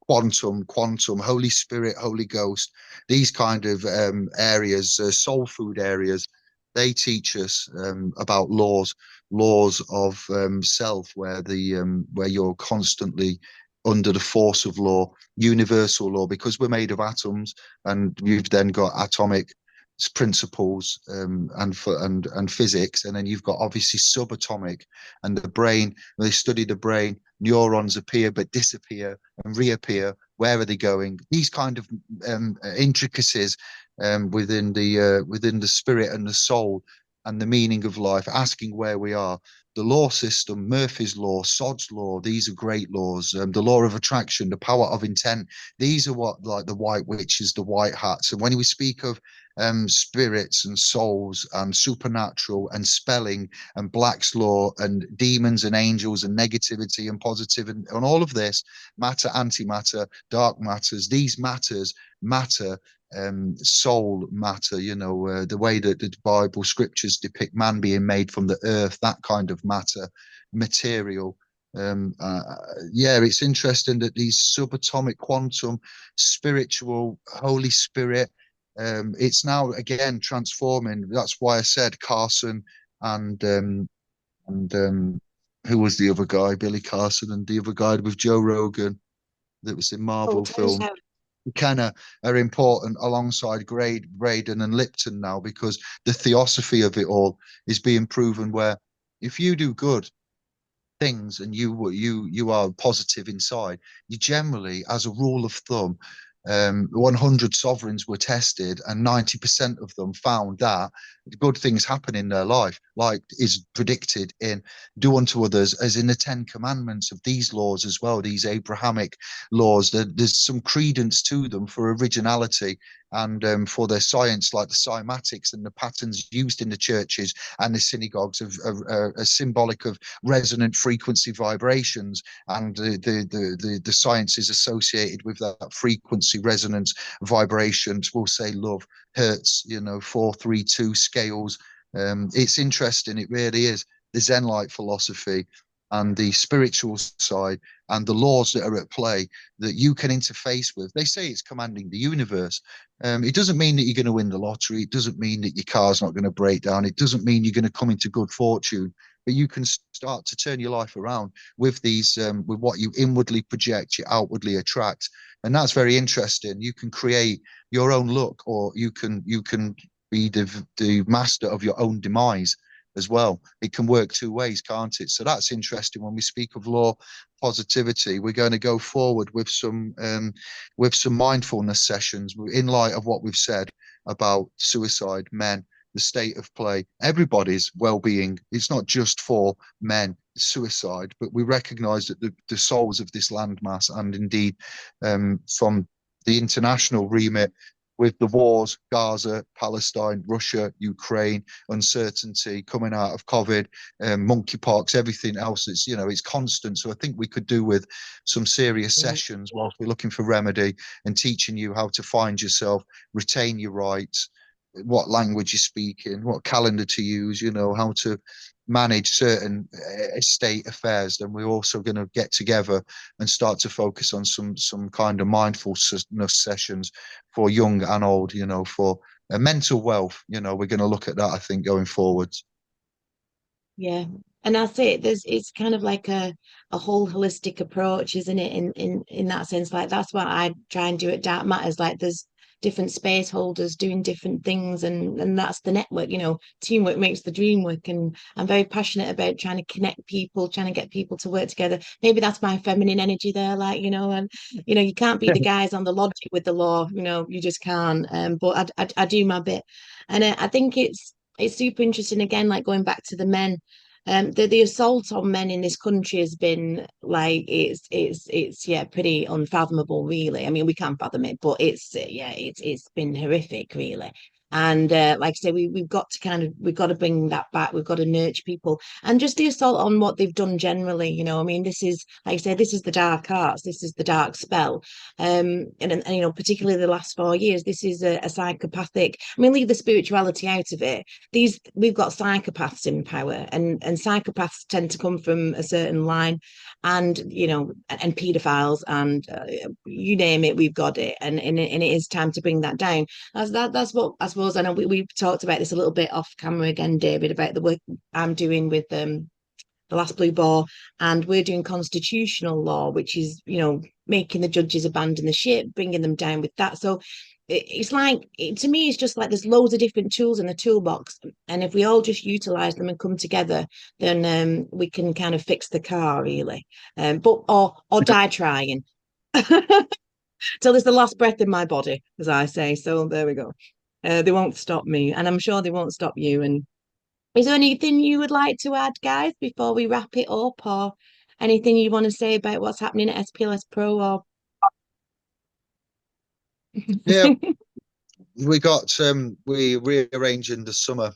quantum, Holy Spirit, Holy Ghost, these kind of areas, soul food areas. They teach us about laws of self, where you're constantly under the force of law, universal law, because we're made of atoms, and you've then got atomic principles and physics, and then you've got obviously subatomic, and the brain. They study the brain. Neurons appear but disappear and reappear. Where are they going? These kind of intricacies within the spirit and the soul and the meaning of life, asking where we are. The law system, Murphy's law, Sod's law, these are great laws. The law of attraction, the power of intent. These are what, like, the white witches, the white hats. And when we speak of spirits and souls and supernatural and spelling and Black's law and demons and angels and negativity and positive and all of this, matter, antimatter, dark matters, these matters matter soul matter, you know, the way that the Bible scriptures depict man being made from the earth, that kind of matter, material. Yeah, it's interesting that these subatomic quantum, spiritual, Holy Spirit, it's now again transforming. That's why I said Carson and who was the other guy? Billy Carson, and the other guy with Joe Rogan that was in Oh, Marvel tell us film how. kind of are important alongside Braden and Lipton now, because the theosophy of it all is being proven, where if you do good things and you are positive inside, you generally, as a rule of thumb, 100 sovereigns were tested and 90% of them found that good things happen in their life, like is predicted in do unto others as in the 10 commandments of these laws as well, these Abrahamic laws. There's some credence to them for originality and for their science, like the cymatics and the patterns used in the churches and the synagogues are symbolic of resonant frequency vibrations, and the sciences associated with that frequency resonance vibrations will say love, hertz, you know, 432 scales. It's interesting, it really is. The Zen light philosophy and the spiritual side and the laws that are at play that you can interface with. They say it's commanding the universe. It doesn't mean that you're going to win the lottery. It doesn't mean that your car's not going to break down. It doesn't mean you're going to come into good fortune. But you can start to turn your life around with these, with what you inwardly project, you outwardly attract, and that's very interesting. You can create your own luck, or you can be the master of your own demise as well. It can work two ways, can't it? So that's interesting. When we speak of law positivity, we're going to go forward with some mindfulness sessions in light of what we've said about suicide, men, the state of play, everybody's well-being. It's not just for men, suicide, but we recognize that the souls of this landmass, and indeed from the international remit with the wars, Gaza, Palestine, Russia, Ukraine, uncertainty coming out of COVID, monkeypox, everything else. It's, you know, it's constant. So I think we could do with some serious sessions whilst we're looking for remedy and teaching you how to find yourself, retain your rights, what language you're speaking, what calendar to use, you know, how to manage certain estate affairs. Then we're also going to get together and start to focus on some kind of mindfulness sessions for young and old, you know, for mental wealth. You know, we're going to look at that, I think, going forwards. Yeah. And that's it. It's kind of like a whole holistic approach, isn't it? In that sense, like that's what I try and do at Dark Matters. Like there's different space holders doing different things, and that's the network. You know, teamwork makes the dream work. And I'm very passionate about trying to connect people, trying to get people to work together. Maybe that's my feminine energy there, like, you know, and you know, you can't be the guys on the logic with the law, you know, you just can't. But I do my bit. And I think it's super interesting again, like going back to the men. The assault on men in this country has been like it's yeah, pretty unfathomable, really. I mean, we can't fathom it, but it's been horrific, really. And like I say, we've got to bring that back. We've got to nurture people, and just the assault on what they've done generally. You know, I mean, this is, like I say, this is the dark arts. This is the dark spell. And you know, particularly the last 4 years, this is a psychopathic. I mean, leave the spirituality out of it. We've got psychopaths in power, and psychopaths tend to come from a certain line, and you know, and pedophiles, and you name it, we've got it. And it is time to bring that down. That's what I suppose. I know we talked about this a little bit off camera again, David, about the work I'm doing with the last blue ball, and we're doing constitutional law, which is, you know, making the judges abandon the ship, bringing them down with that. So it's like, to me, it's just like there's loads of different tools in the toolbox, and if we all just utilize them and come together, then we can kind of fix the car, really. But or die trying till there's the last breath in my body, as I say. So there we go. They won't stop me, and I'm sure they won't stop you. And is there anything you would like to add, guys, before we wrap it up, or anything you want to say about what's happening at SPLS Pro? Or Yeah, we got we rearranging the summer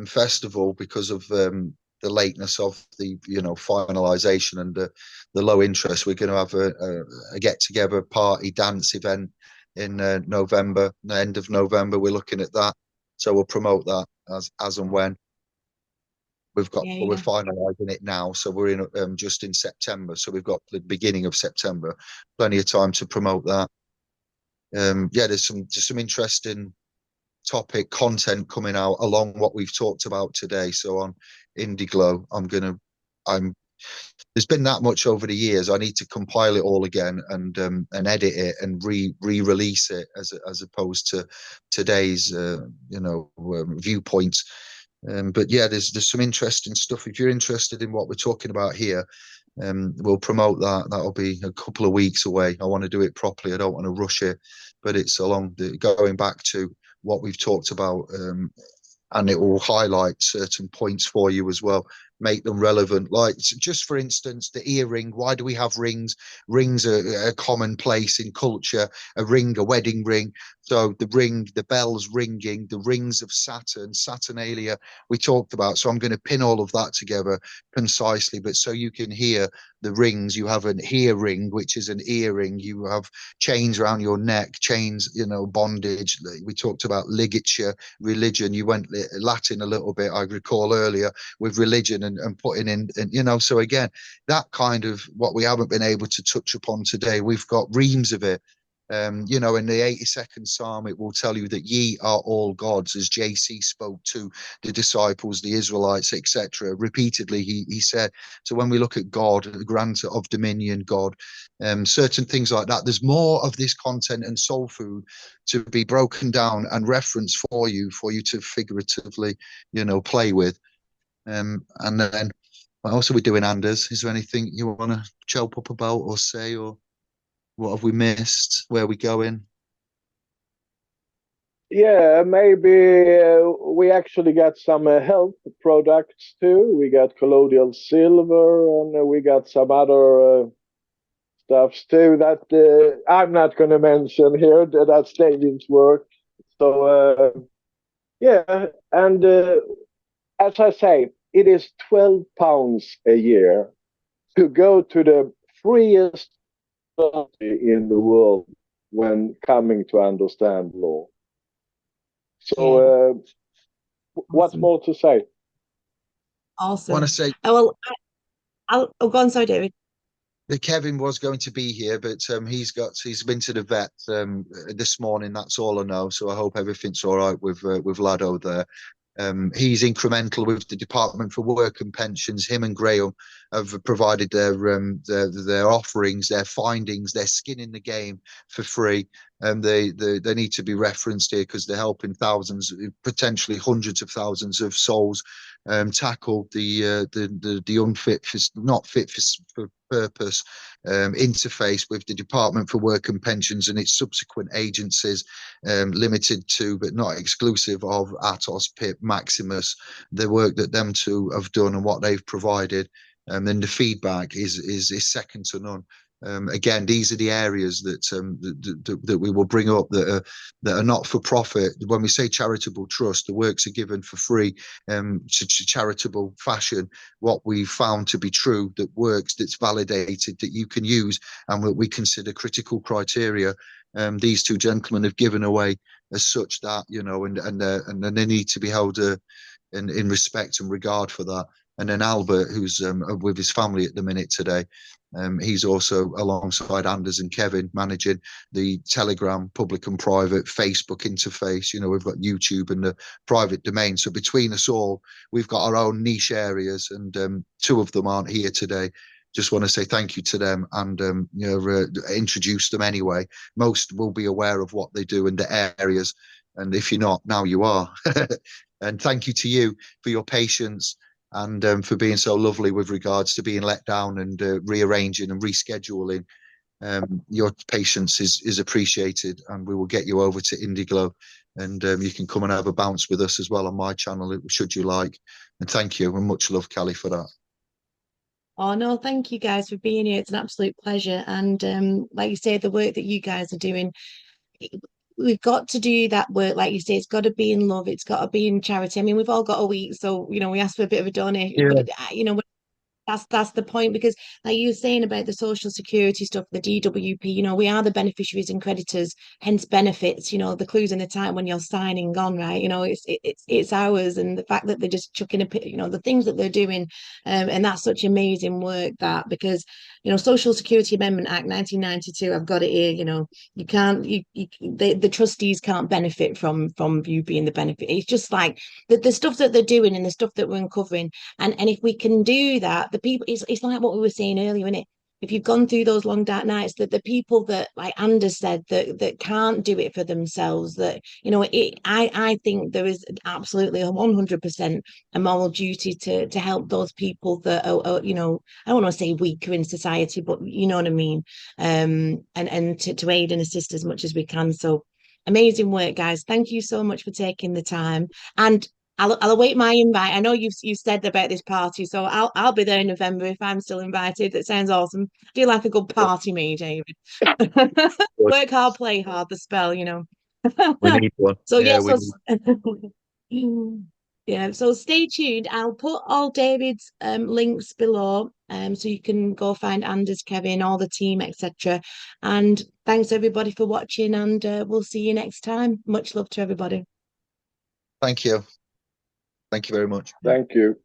festival because of the lateness of the, you know, finalization and the low interest. We're going to have a get together party dance event in November, the end of November. We're looking at that, so we'll promote that as and when. We're finalising it now, so we're in just in September. So we've got the beginning of September, plenty of time to promote that. There's some interesting topic content coming out along what we've talked about today. So on Indiglo, there's been that much over the years. I need to compile it all again and edit it and re-release it as opposed to today's viewpoints. But yeah, there's some interesting stuff. If you're interested in what we're talking about here, we'll promote that. That'll be a couple of weeks away. I want to do it properly. I don't want to rush it, but it's going back to what we've talked about, and it will highlight certain points for you as well, make them relevant. Like, just for instance, the earring. Why do we have rings? Rings are a commonplace in culture. A ring, a wedding ring. So the ring, the bells ringing, the rings of Saturn, Saturnalia we talked about. So I'm going to pin all of that together concisely, but so you can hear the rings. You have an ear ring, which is an earring. You have chains around your neck, chains, bondage. We talked about ligature, religion. You went Latin a little bit, I recall earlier, with religion and putting in, so again, that kind of what we haven't been able to touch upon today, we've got reams of it. In the 82nd Psalm, it will tell you that ye are all gods, as JC spoke to the disciples, the Israelites, etc. Repeatedly, he said. So when we look at God, the grantor of dominion, God, certain things like that, there's more of this content and soul food to be broken down and referenced for you to figuratively, play with. And then what else are we doing, Anders? Is there anything you want to choke up about or say, or what have we missed? Where are we going? Yeah, maybe we actually got some health products too. We got colloidal silver, and we got some other stuffs too that I'm not going to mention here. That's David's work. So and as I say, it is £12 a year to go to the freest in the world when coming to understand law. So, what's more to say? Awesome. I want to say, I'll go on. Sorry, David. Kevin was going to be here, but he's been to the vet this morning. That's all I know. So I hope everything's all right with Lado there. He's incremental with the Department for Work and Pensions. Him and Graham have provided their offerings, their findings, their skin in the game for free. And they need to be referenced here because they're helping thousands, potentially hundreds of thousands of souls tackle the unfit, not fit for purpose interface with the Department for Work and Pensions and its subsequent agencies, limited to but not exclusive of Atos, PIP, Maximus, the work that them two have done and what they've provided. And then the feedback is second to none. Again, these are the areas that we will bring up that are not for profit. When we say charitable trust, the works are given for free to charitable fashion. What we found to be true that works, that's validated, that you can use, and what we consider critical criteria. These two gentlemen have given away as such that, and they need to be held in respect and regard for that. And then Albert, who's with his family at the minute today, he's also alongside Anders and Kevin managing the Telegram public and private, Facebook interface. We've got YouTube and the private domain. So between us all, we've got our own niche areas, and two of them aren't here today. Just want to say thank you to them and introduce them anyway. Most will be aware of what they do in the areas, and if you're not, now you are. And thank you to you for your patience and for being so lovely with regards to being let down and rearranging and rescheduling. Your patience is appreciated, and we will get you over to Indiglo, and you can come and have a bounce with us as well on my channel, should you like. And thank you, and much love, Callie, for that. Oh no, thank you guys for being here. It's an absolute pleasure. And like you say, the work that you guys are doing, we've got to do that work. Like you say, it's got to be in love. It's got to be in charity. I mean, we've all got a week, so we ask for a bit of a donation. Yeah. But That's the point, because like you were saying about the social security stuff, the DWP, you know, we are the beneficiaries and creditors, hence benefits, you know, the clues in the time when you're signing on, right? You know, it's ours, and the fact that they're just chucking you know, the things that they're doing, and that's such amazing work, that, because, you know, Social Security Amendment Act 1992, I've got it here, you know, you can't, the trustees can't benefit from you being the benefit. It's just like the stuff that they're doing and the stuff that we're uncovering. And if we can do that, the people, it's like what we were saying earlier, isn't it? If you've gone through those long dark nights, that the people that, like Anders said, that can't do it for themselves, that, you know, I think there is absolutely 100% a moral duty to help those people that are, you know, I don't want to say weaker in society, but you know what I mean. And to aid and assist as much as we can. So amazing work, guys. Thank you so much for taking the time. And I'll await my invite. I know you've said about this party, so I'll be there in November if I'm still invited. That sounds awesome. I do like a good party, me, David. Work hard, play hard. The spell, you know. We need one. So Yeah, yeah, we yeah. So stay tuned. I'll put all David's links below, so you can go find Anders, Kevin, all the team, etc. And thanks everybody for watching, and we'll see you next time. Much love to everybody. Thank you. Thank you very much. Thank you.